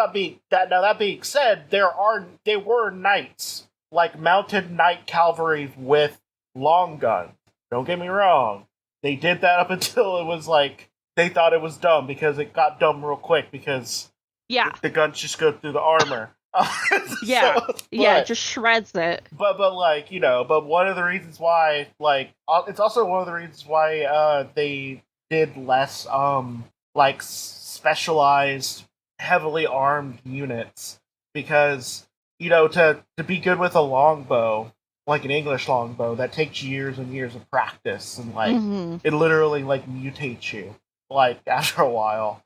being said, they were knights, like mounted knight cavalry with long guns. Don't get me wrong. They did that up until it was like they thought it was dumb, because it got dumb real quick, because the guns just go through the armor. Yeah, it just shreds it. But one of the reasons why, like, it's also one of the reasons why they did less specialized, heavily armed units, because to be good with a longbow, like an English longbow, that takes years and years of practice, and it literally mutates you after a while.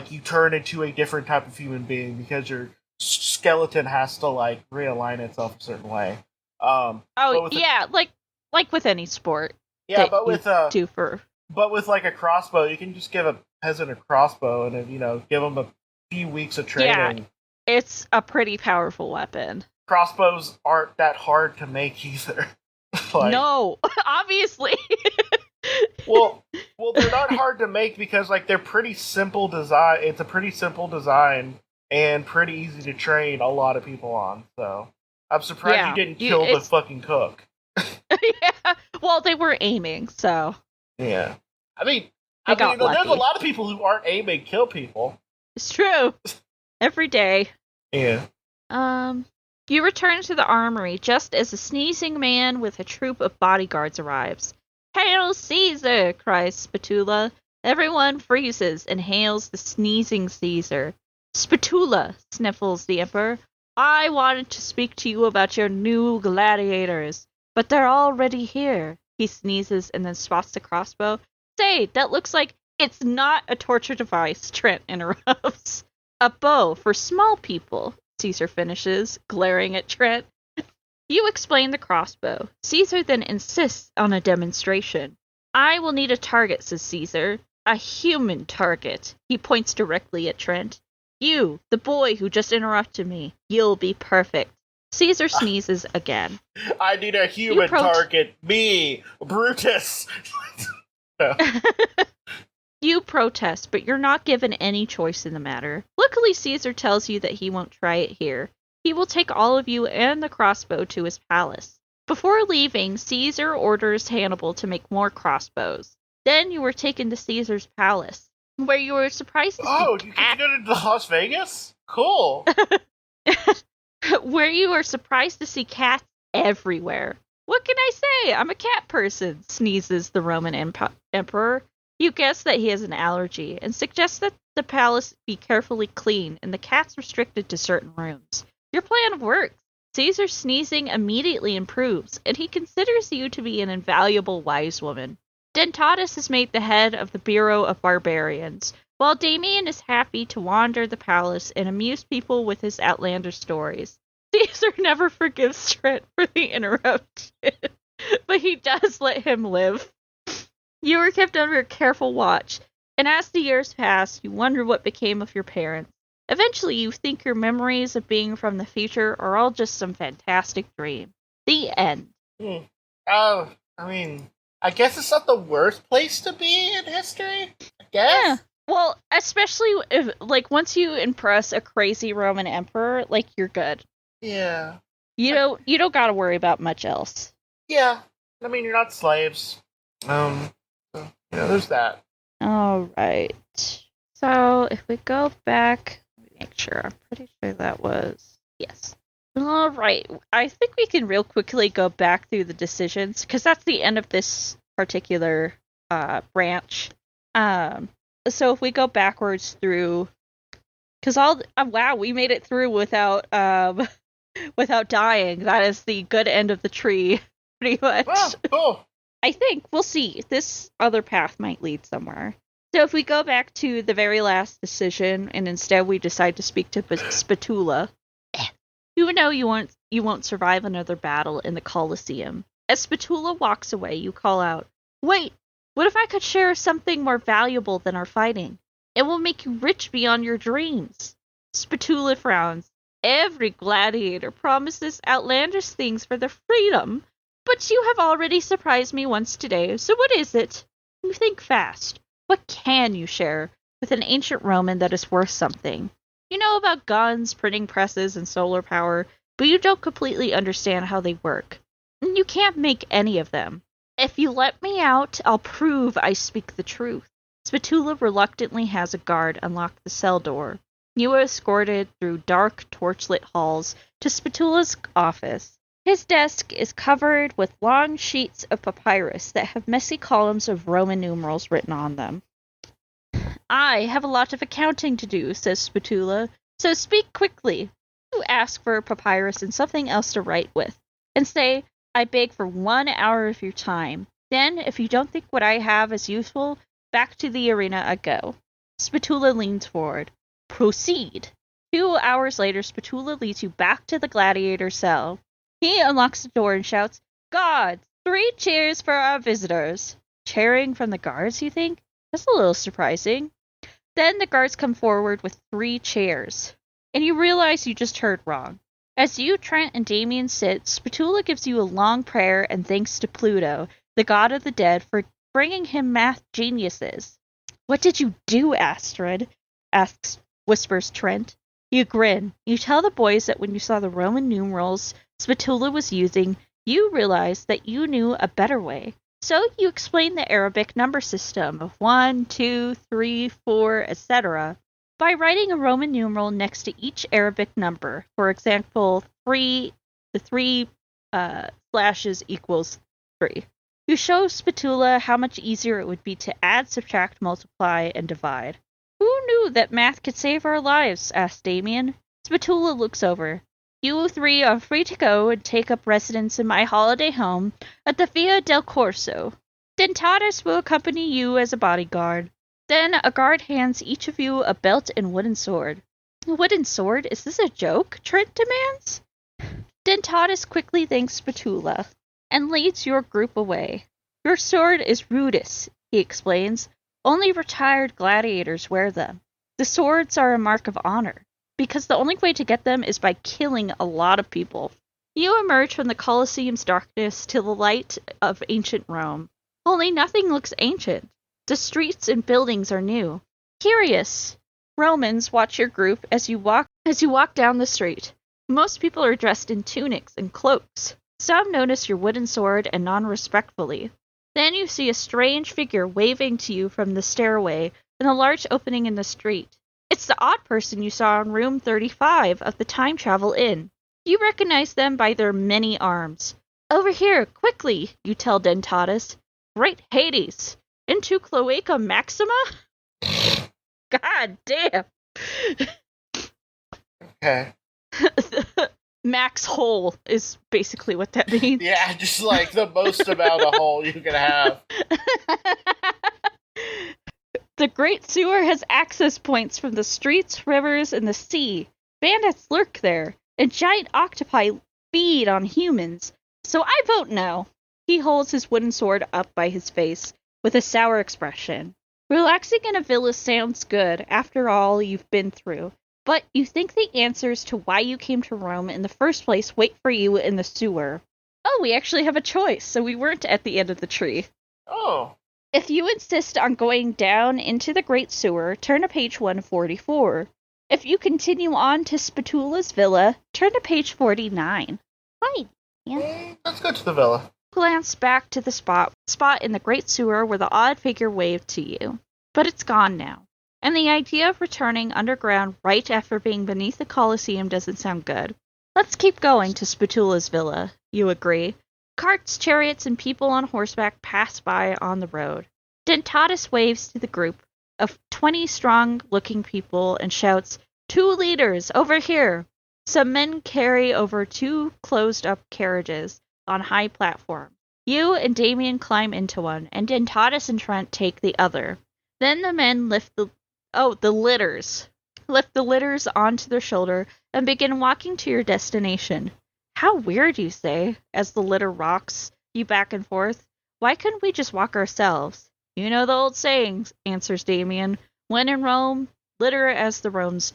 You turn into a different type of human being, because your skeleton has to realign itself a certain way. Like with any sport. Yeah, but with a crossbow, you can just give a peasant a crossbow and then, give them a few weeks of training. Yeah, it's a pretty powerful weapon. Crossbows aren't that hard to make either. No, obviously. well, they're not hard to make because they're pretty simple design. It's a pretty simple design and pretty easy to train a lot of people on. So I'm surprised you didn't kill the fucking cook. Yeah. Well, they were aiming, so. Yeah. I mean, there's a lot of people who aren't aiming kill people. It's true. Every day. Yeah. You return to the armory just as a sneezing man with a troop of bodyguards arrives. "Hail Caesar!" cries Spatula. Everyone freezes and hails the sneezing Caesar. "Spatula," sniffles the emperor, "I wanted to speak to you about your new gladiators, but they're already here." He sneezes and then spots the crossbow. "Say, that looks like..." "It's not a torture device," Trent interrupts. "A bow for small people," Caesar finishes, glaring at Trent. You explain the crossbow. Caesar then insists on a demonstration. "I will need a target," says Caesar. "A human target." He points directly at Trent. "You, the boy who just interrupted me. You'll be perfect." Caesar sneezes again. "I need a human target. Me, Brutus." No. You protest, but you're not given any choice in the matter. Luckily, Caesar tells you that he won't try it here. He will take all of you and the crossbow to his palace. Before leaving, Caesar orders Hannibal to make more crossbows. Then you were taken to Caesar's palace, where you were surprised to see you can go to Las Vegas? Cool. where you are surprised to see cats everywhere. What can I say? I'm a cat person, sneezes the Roman emperor. You guess that he has an allergy and suggests that the palace be carefully cleaned and the cats restricted to certain rooms. Your plan works. Caesar's sneezing immediately improves, and he considers you to be an invaluable wise woman. Dentatus is made the head of the Bureau of Barbarians, while Damien is happy to wander the palace and amuse people with his outlandish stories. Caesar never forgives Trent for the interruption, but he does let him live. You were kept under careful watch, and as the years pass, you wonder what became of your parents. Eventually, you think your memories of being from the future are all just some fantastic dream. The end. Oh, I mean, I guess it's not the worst place to be in history. I guess. Yeah. Well, especially if, like, once you impress a crazy Roman emperor, like, you're good. Yeah. You don't gotta worry about much else. Yeah. I mean, you're not slaves. So, there's that. All right. So if we go back, let me make sure. I'm pretty sure that was yes. All right. I think we can real quickly go back through the decisions because that's the end of this particular branch. So if we go backwards through, because wow, we made it through without without dying. That is the good end of the tree, pretty much. Wow, cool. I think we'll see. This other path might lead somewhere. So if we go back to the very last decision, and instead we decide to speak to Spatula, you know you won't survive another battle in the Colosseum. As Spatula walks away, you call out, "Wait! What if I could share something more valuable than our fighting? It will make you rich beyond your dreams." Spatula frowns. Every gladiator promises outlandish things for their freedom, but you have already surprised me once today, so what is it? You think fast. What can you share with an ancient Roman that is worth something? You know about guns, printing presses, and solar power, but you don't completely understand how they work. And you can't make any of them. If you let me out, I'll prove I speak the truth. Spatula reluctantly has a guard unlock the cell door. You are escorted through dark, torchlit halls to Spatula's office. His desk is covered with long sheets of papyrus that have messy columns of Roman numerals written on them. "I have a lot of accounting to do," says Spatula, "so speak quickly." You ask for papyrus and something else to write with, and say, "I beg for 1 hour of your time. Then, if you don't think what I have is useful, back to the arena I go." Spatula leans forward. "Proceed." 2 hours later, Spatula leads you back to the gladiator cell. He unlocks the door and shouts, "Guards, 3 cheers for our visitors." Cheering from the guards, you think? That's a little surprising. Then the guards come forward with 3 chairs. And you realize you just heard wrong. As you, Trent, and Damien sit, Spatula gives you a long prayer and thanks to Pluto, the god of the dead, for bringing him math geniuses. "What did you do, Astrid?" whispers Trent. You grin. You tell the boys that when you saw the Roman numerals Spatula was using, you realized that you knew a better way. So you explain the Arabic number system of 1, 2, 3, 4, etc. by writing a Roman numeral next to each Arabic number. For example, 3, the 3 slashes equals 3. You show Spatula how much easier it would be to add, subtract, multiply, and divide. "Who knew that math could save our lives?" asked Damien. Spatula looks over. "You 3 are free to go and take up residence in my holiday home at the Via del Corso. Dentatus will accompany you as a bodyguard." Then a guard hands each of you a belt and wooden sword. "A wooden sword? Is this a joke?" Trent demands. Dentatus quickly thanks Spatula and leads your group away. "Your sword is rudis," he explains. "Only retired gladiators wear them. The swords are a mark of honor, because the only way to get them is by killing a lot of people." You emerge from the Colosseum's darkness to the light of ancient Rome. Only nothing looks ancient. The streets and buildings are new. Curious Romans watch your group as you walk down the street. Most people are dressed in tunics and cloaks. Some notice your wooden sword and non-respectfully. Then you see a strange figure waving to you from the stairway in a large opening in the street. It's the odd person you saw in room 35 of the Time Travel Inn. You recognize them by their many arms. Over here, quickly, you tell Dentatus. Great Hades! Into Cloaca Maxima? God damn! Okay. Max hole is basically what that means. Yeah, just like the most amount of hole you can have. The Great Sewer has access points from the streets, rivers, and the sea. Bandits lurk there, and giant octopi feed on humans. So I vote no. He holds his wooden sword up by his face, with a sour expression. Relaxing in a villa sounds good, after all you've been through. But you think the answers to why you came to Rome in the first place wait for you in the sewer. Oh, we actually have a choice, so we weren't at the end of the tree. Oh. If you insist on going down into the Great Sewer, turn to page 144. If you continue on to Spatula's villa, turn to page 49. Right. Yeah. Let's go to the villa. Glance back to the spot in the Great Sewer where the odd figure waved to you. But it's gone now. And the idea of returning underground right after being beneath the Colosseum doesn't sound good. Let's keep going to Spatula's villa, you agree. Carts, chariots, and people on horseback pass by on the road. Dentatus waves to the group of 20 strong-looking people and shouts, 2 leaders, over here! Some men carry over 2 closed-up carriages on high platform. You and Damien climb into one, and Dentatus and Trent take the other. Then the men lift the litters onto their shoulder and begin walking to your destination. How weird, you say, as the litter rocks you back and forth. Why couldn't we just walk ourselves? You know the old sayings, answers Damien. When in Rome, litter as the Romans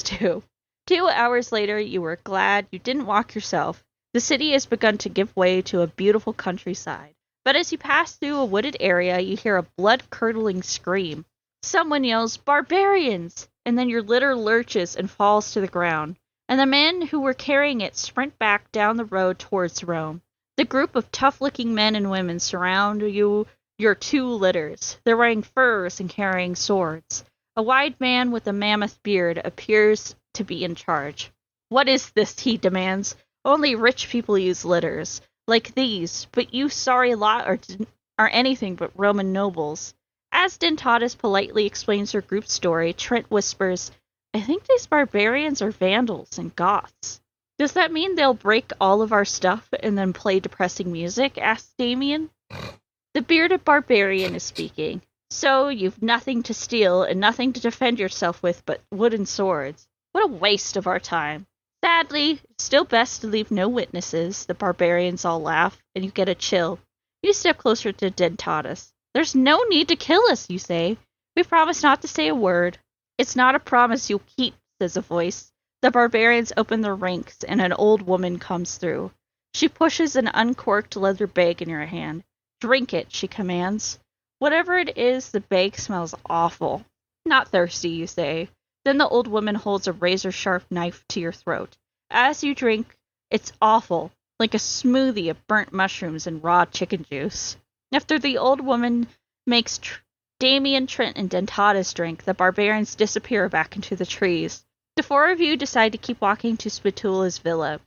do. 2 hours later, you were glad you didn't walk yourself. The city has begun to give way to a beautiful countryside. But as you pass through a wooded area, you hear a blood-curdling scream. Someone yells, "Barbarians!" And then your litter lurches and falls to the ground. And the men who were carrying it sprint back down the road towards Rome. The group of tough-looking men and women surround your 2 litters. They're wearing furs and carrying swords. A wide man with a mammoth beard appears to be in charge. What is this, he demands. Only rich people use litters, like these, but you sorry lot are anything but Roman nobles. As Dentatus politely explains her group's story, Trent whispers, I think these barbarians are vandals and goths. Does that mean they'll break all of our stuff and then play depressing music? Asks Damien. The bearded barbarian is speaking. So you've nothing to steal and nothing to defend yourself with but wooden swords. What a waste of our time. Sadly, it's still best to leave no witnesses. The barbarians all laugh, and you get a chill. You step closer to Dentatus. There's no need to kill us, you say. We promise not to say a word. It's not a promise you'll keep, says a voice. The barbarians open their ranks, and an old woman comes through. She pushes an uncorked leather bag in your hand. Drink it, she commands. Whatever it is, the bag smells awful. Not thirsty, you say. Then the old woman holds a razor-sharp knife to your throat. As you drink, it's awful, like a smoothie of burnt mushrooms and raw chicken juice. After the old woman makes Damien, Trent, and Dentatus drink, the barbarians disappear back into the trees. The 4 of you decide to keep walking to Spatula's villa.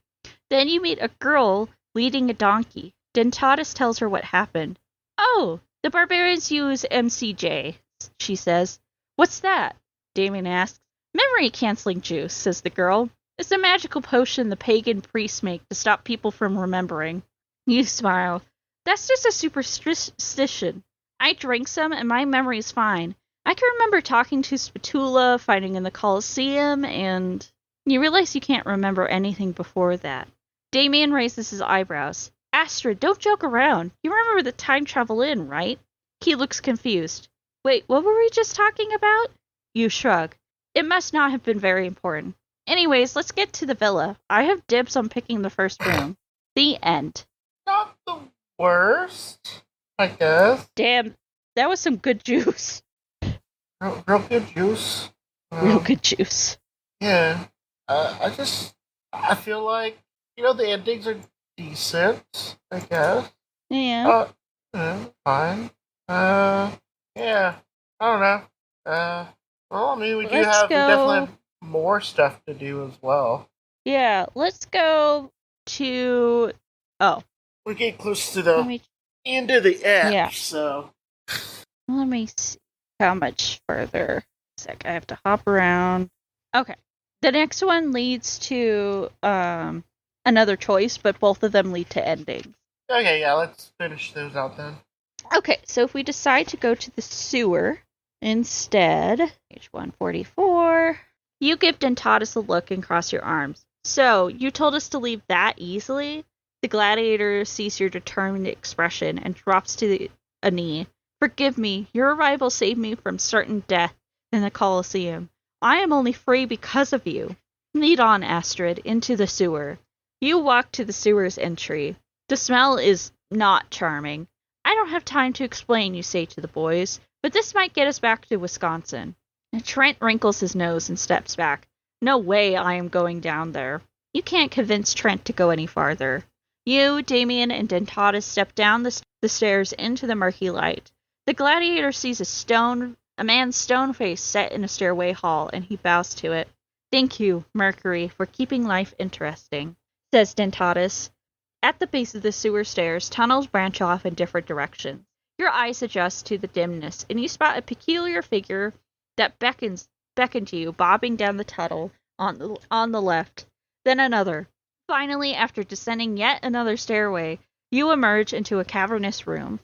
Then you meet a girl leading a donkey. Dentatus tells her what happened. Oh, the barbarians use MCJ, she says. What's that? Damien asks. Memory-canceling juice, says the girl. It's a magical potion the pagan priests make to stop people from remembering. You smile. That's just a superstition. I drank some and my memory's fine. I can remember talking to Spatula, fighting in the Colosseum, and you realize you can't remember anything before that. Damien raises his eyebrows. Astrid, don't joke around. You remember the Time Travel Inn, right? He looks confused. Wait, what were we just talking about? You shrug. It must not have been very important. Anyways, let's get to the villa. I have dibs on picking the first room. The end. Not the worst, I guess. Damn, that was some good juice. Real good juice. Real good juice. Yeah. I feel like, the endings are decent, I guess. Yeah. Fine. Yeah. I don't know. Well, I mean, we Let's definitely go. have more stuff to do as well. Yeah, let's go to. Oh, We're getting close to let the me. end of the app, Yeah, so. let me see how much further. Sec, I have to hop around. Okay, the next one leads to another choice, but both of them lead to endings. Okay, yeah, let's finish those out then. Okay, so if we decide to go to the sewer instead, page 144, you give Dentatus a look and cross your arms. So, you told us to leave that easily? The gladiator sees your determined expression and drops to a knee. Forgive me, your arrival saved me from certain death in the Colosseum. I am only free because of you. Lead on, Astrid, into the sewer. You walk to the sewer's entry. The smell is not charming. I don't have time to explain, you say to the boys, but this might get us back to Wisconsin. And Trent wrinkles his nose and steps back. No way I am going down there. You can't convince Trent to go any farther. You, Damien, and Dentatus step down the stairs into the murky light. The gladiator sees a man's stone face set in a stairway hall, and he bows to it. Thank you, Mercury, for keeping life interesting, says Dentatus. At the base of the sewer stairs, tunnels branch off in different directions. Your eyes adjust to the dimness, and you spot a peculiar figure that beckon to you, bobbing down the tunnel on the left. Then another. Finally, after descending yet another stairway, you emerge into a cavernous room.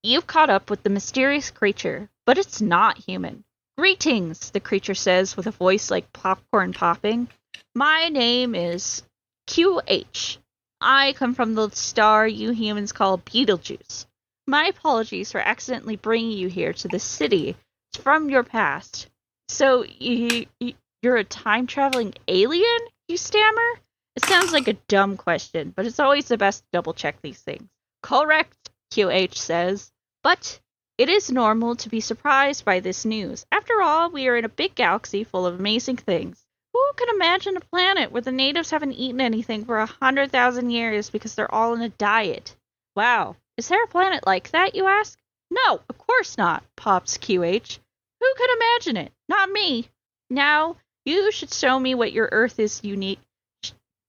You've caught up with the mysterious creature, but it's not human. Greetings, the creature says with a voice like popcorn popping. My name is QH. I come from the star you humans call Betelgeuse. My apologies for accidentally bringing you here to the city from your past. So, you're a time-traveling alien? You stammer? It sounds like a dumb question, but it's always the best to double-check these things. Correct, QH says. But it is normal to be surprised by this news. After all, we are in a big galaxy full of amazing things. Who could imagine a planet where the natives haven't eaten anything for 100,000 years because they're all on a diet? Wow, is there a planet like that, you ask? No, of course not, pops QH. Who could imagine it? Not me. Now, you should show me what your Earth is unique.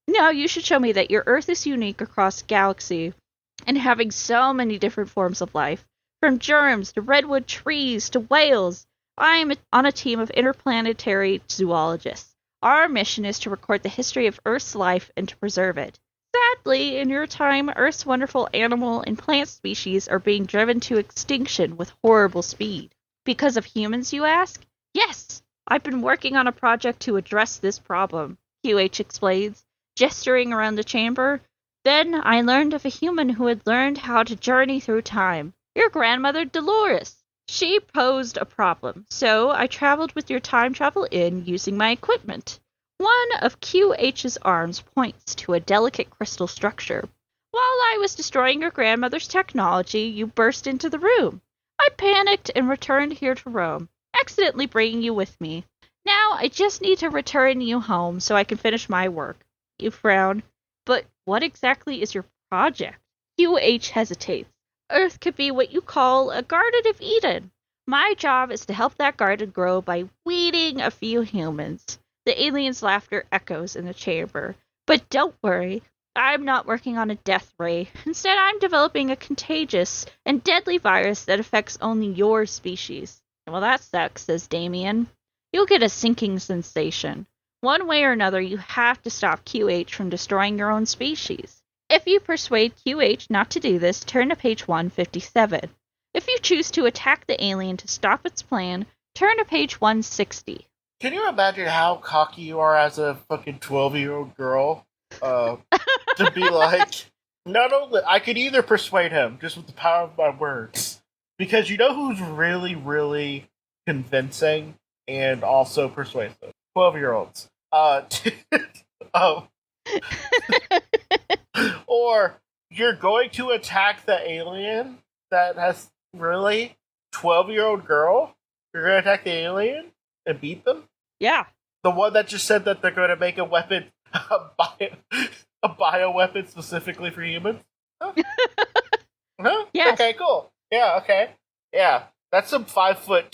Now, you should show me that your Earth is unique across the galaxy and having so many different forms of life. From germs to redwood trees to whales. I'm on a team of interplanetary zoologists. Our mission is to record the history of Earth's life and to preserve it. Sadly, in your time, Earth's wonderful animal and plant species are being driven to extinction with horrible speed. Because of humans, you ask? Yes! I've been working on a project to address this problem, QH explains, gesturing around the chamber. Then I learned of a human who had learned how to journey through time. Your grandmother, Dolores. She posed a problem, so I traveled with your time travel in using my equipment. One of QH's arms points to a delicate crystal structure. While I was destroying your grandmother's technology, you burst into the room. I panicked and returned here to Rome, accidentally bringing you with me. Now I just need to return you home so I can finish my work. You frown. But what exactly is your project? QH hesitates. Earth could be what you call a Garden of Eden. My job is to help that garden grow by weeding a few humans. The alien's laughter echoes in the chamber. But don't worry, I'm not working on a death ray. Instead, I'm developing a contagious and deadly virus that affects only your species. Well, that sucks, says Damien. You'll get a sinking sensation. One way or another, you have to stop QH from destroying your own species. If you persuade QH not to do this, turn to page 157. If you choose to attack the alien to stop its plan, turn to page 160. Can you imagine how cocky you are as a fucking 12-year-old girl? To be like, not only, I could either persuade him just with the power of my words, because you know who's really, really convincing and also persuasive? 12-year-olds. Um, or you're going to attack the alien that has really 12-year-old girl? You're going to attack the alien and beat them? Yeah. The one that just said that they're going to make a weapon, a bioweapon specifically for humans? Huh? Huh? Yes. Okay, cool. Yeah, okay. Yeah. That's some 5'2",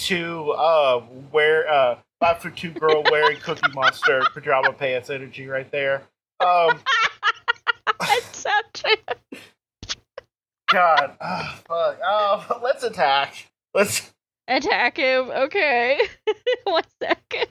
5'2" girl wearing Cookie Monster pajama pants energy right there. That's so true. God, fuck. Let's attack. Let's Attack him. Okay. 1 second.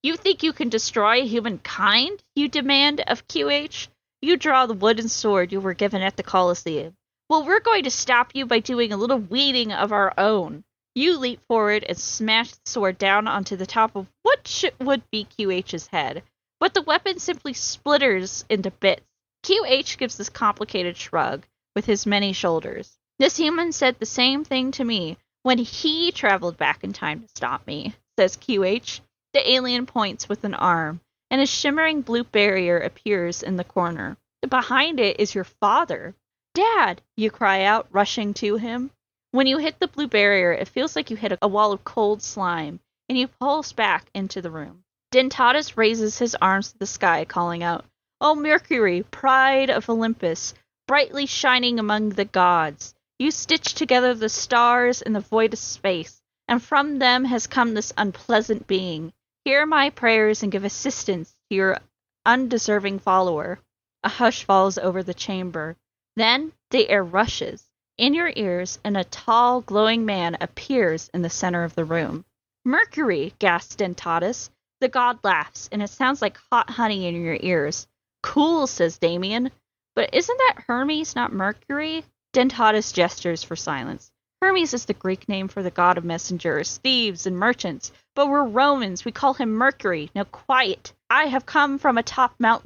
You think you can destroy humankind? You demand of QH. You draw the wooden sword you were given at the Colosseum. Well, we're going to stop you by doing a little weeding of our own. You leap forward and smash the sword down onto the top of what would be QH's head, but the weapon simply splitters into bits. QH gives this complicated shrug with his many shoulders. This human said the same thing to me when he traveled back in time to stop me, says QH. The alien points with an arm, and a shimmering blue barrier appears in the corner. Behind it is your father. Dad, you cry out, rushing to him. When you hit the blue barrier, it feels like you hit a wall of cold slime, and you pulse back into the room. Dentatus raises his arms to the sky, calling out, "O Mercury, pride of Olympus, brightly shining among the gods, you stitch together the stars in the void of space, and from them has come this unpleasant being. Hear my prayers and give assistance to your undeserving follower." A hush falls over the chamber. Then the air rushes in your ears, and a tall, glowing man appears in the center of the room. "Mercury," gasps Dentatus. The god laughs, and it sounds like hot honey in your ears. "Cool," says Damien. "But isn't that Hermes, not Mercury?" Dentatus gestures for silence. Hermes is the Greek name for the god of messengers, thieves, and merchants. But we're Romans. We call him Mercury. Now quiet. I have come from atop Mount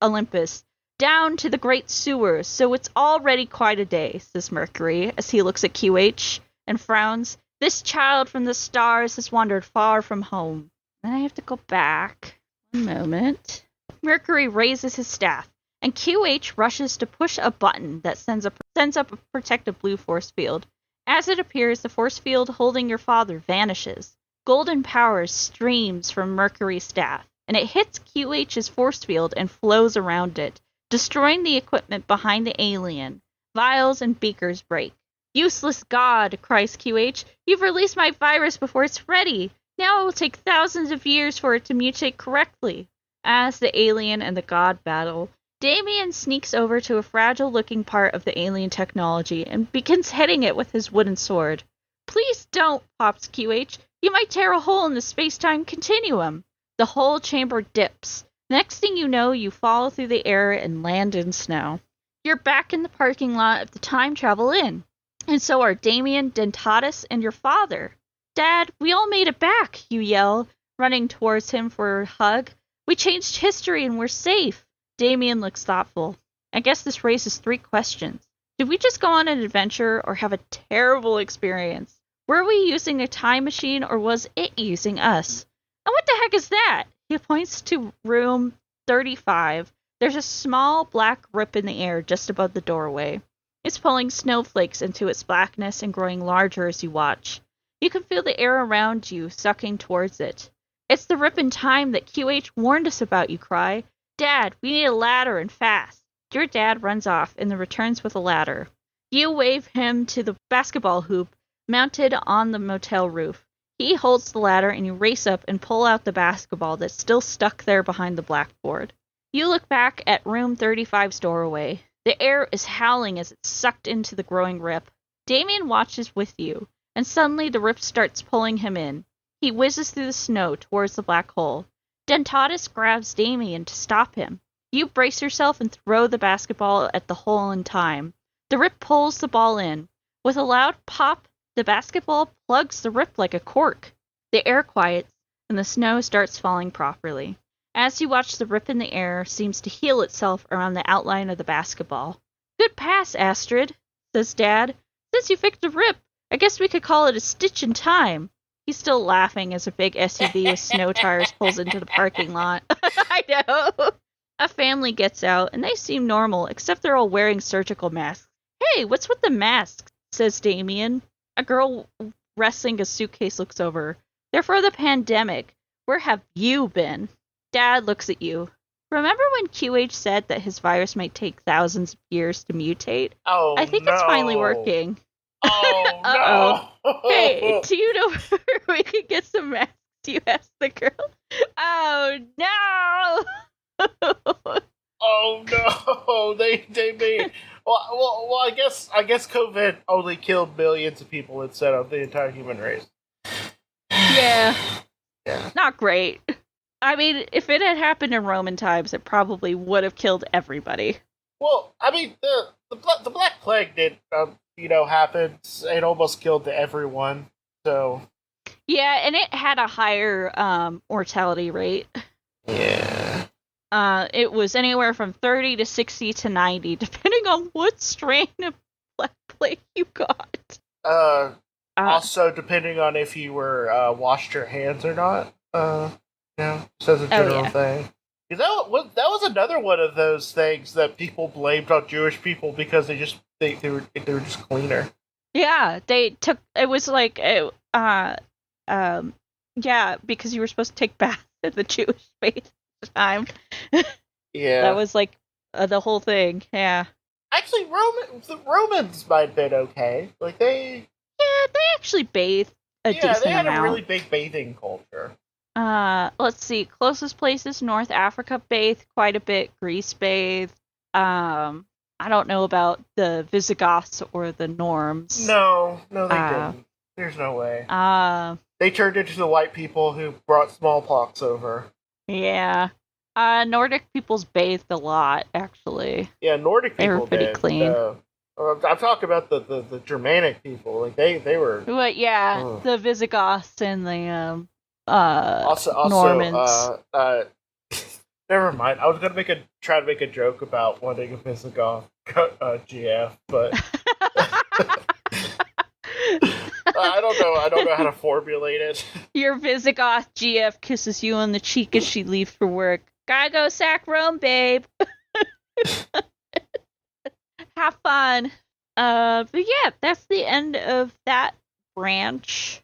Olympus, down to the great sewers, so it's already quite a day, says Mercury, as he looks at QH and frowns. This child from the stars has wandered far from home. Then I have to go back. 1 moment. Mercury raises his staff, and QH rushes to push a button that sends up a protective blue force field. As it appears, the force field holding your father vanishes. Golden power streams from Mercury's staff, and it hits QH's force field and flows around it, destroying the equipment behind the alien. Vials and beakers break. "Useless god," cries QH. "You've released my virus before it's ready. Now it will take thousands of years for it to mutate correctly." As the alien and the god battle, Damien sneaks over to a fragile-looking part of the alien technology and begins hitting it with his wooden sword. "Please don't," pops QH. "You might tear a hole in the space-time continuum." The whole chamber dips. Next thing you know, you fall through the air and land in snow. You're back in the parking lot of the Time Travel Inn. And so are Damien, Dentatus, and your father. "Dad, we all made it back," you yell, running towards him for a hug. "We changed history and we're safe." Damien looks thoughtful. "I guess this raises 3 questions. Did we just go on an adventure or have a terrible experience? Were we using a time machine or was it using us? And what the heck is that?" He points to room 35. There's a small black rip in the air just above the doorway. It's pulling snowflakes into its blackness and growing larger as you watch. You can feel the air around you sucking towards it. "It's the rip in time that QH warned us about," you cry. "Dad, we need a ladder and fast." Your dad runs off and then returns with a ladder. You wave him to the basketball hoop mounted on the motel roof. He holds the ladder and you race up and pull out the basketball that's still stuck there behind the blackboard. You look back at room 35's doorway. The air is howling as it's sucked into the growing rip. Damien watches with you, and suddenly the rip starts pulling him in. He whizzes through the snow towards the black hole. Dentatus grabs Damien to stop him. You brace yourself and throw the basketball at the hole in time. The rip pulls the ball in. With a loud pop, the basketball plugs the rip like a cork. The air quiets, and the snow starts falling properly. As you watch, the rip in the air seems to heal itself around the outline of the basketball. "Good pass, Astrid," says Dad. "Since you fixed the rip, I guess we could call it a stitch in time." He's still laughing as a big SUV with snow tires pulls into the parking lot. I know. A family gets out, and they seem normal, except they're all wearing surgical masks. "Hey, what's with the masks?" says Damien. A girl wrestling a suitcase looks over. "They're for the pandemic. Where have you been?" Dad looks at you. "Remember when QH said that his virus might take thousands of years to mutate? Oh, I think no. it's finally working." Oh, Uh-oh. no! Hey, do you know where we could get some masks? You asked the girl. Oh, no! Oh no! They made. Well, I guess COVID only killed millions of people instead of the entire human race. Yeah. Yeah. Not great. I mean, if it had happened in Roman times, it probably would have killed everybody. Well, I mean, the Black Plague did, happen. It almost killed everyone. So. Yeah, and it had a higher mortality rate. Yeah. It was anywhere from 30 to 60 to 90, depending on what strain of Black Plague you got. Also, depending on if you were washed your hands or not. So as a general thing. That was another one of those things that people blamed on Jewish people because they were just cleaner. Yeah, they took it was like because you were supposed to take baths in the Jewish faith at the time. Yeah, that was like the whole thing. Yeah, actually, the Romans might have been okay. Like they actually bathed a decent amount. Yeah, they had a really big bathing culture. Let's see. Closest places: North Africa bathed quite a bit. Greece bathed. I don't know about the Visigoths or the Norms. No, they didn't. There's no way. They turned into the white people who brought smallpox over. Yeah. Nordic peoples bathed a lot, actually. Yeah, Nordic people they were pretty clean. I'm talking about the Germanic people. Like they were. But yeah, the Visigoths and the also Normans. Never mind. I was gonna try to make a joke about wanting a Visigoth GF, but I don't know how to formulate it. Your Visigoth GF kisses you on the cheek as she leaves for work. Gotta go sack Rome, babe. Have fun. But yeah, that's the end of that branch.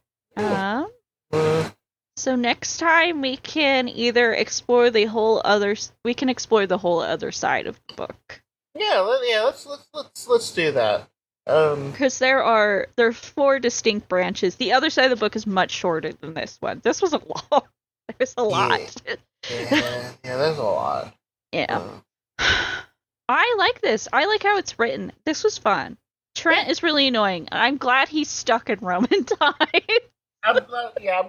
So next time we can either explore the whole other side of the book. Yeah, let's do that. Because there's 4 distinct branches. The other side of the book is much shorter than this one. This was a lot. There's a lot. Yeah, there's a lot. Yeah. I like this. I like how it's written. This was fun. Trent is really annoying. I'm glad he's stuck in Roman times. I'm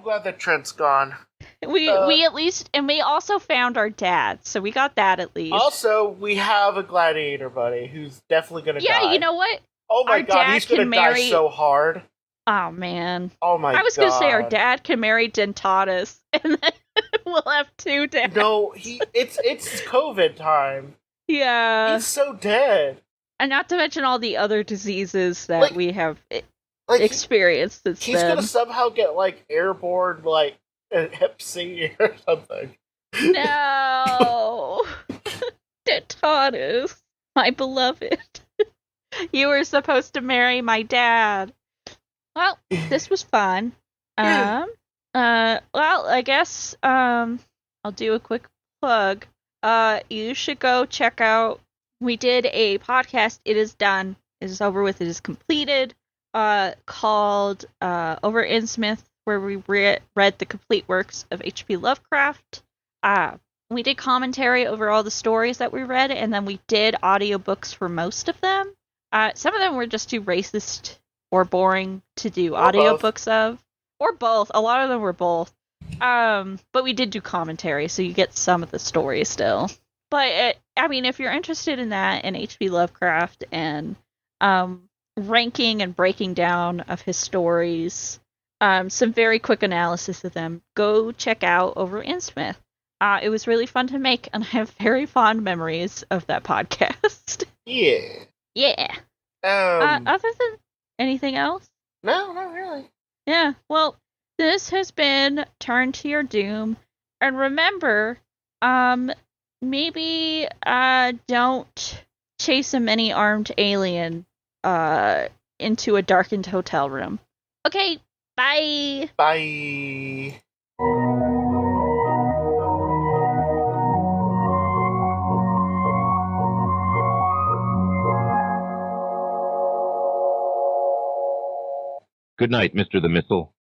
glad that Trent's gone. We at least, and we also found our dad, so we got that at least. Also, we have a gladiator buddy who's definitely gonna die. Yeah, you know what? Oh my god, he's gonna die so hard. Oh man. Oh my god. I was gonna say our dad can marry Dentatus, and then we'll have 2 dads. No, it's COVID time. Yeah. He's so dead. And not to mention all the other diseases that we have experienced since he's then. Gonna somehow get airborne hep C or something. No. Dentatus, my beloved. You were supposed to marry my dad. Well, this was fun. Well, I guess I'll do a quick plug. You should go check out. We did a podcast. It is done. It is over with. It is completed. Called Over Innsmouth, where we read the complete works of H.P. Lovecraft. We did commentary over all the stories that we read, and then we did audiobooks for most of them. Some of them were just too racist or boring to do audiobooks of. Or both. A lot of them were both. But we did do commentary, so you get some of the story still. But, if you're interested in that, and H.P. Lovecraft, and ranking and breaking down of his stories, some very quick analysis of them, go check out Over Innsmouth. It was really fun to make, and I have very fond memories of that podcast. Yeah. Yeah. Other than anything else? No, not really. Yeah, well, this has been Turn to Your Doom. And remember, maybe don't chase a many-armed alien into a darkened hotel room. Okay, bye! Bye! Good night, Mr. the Missile.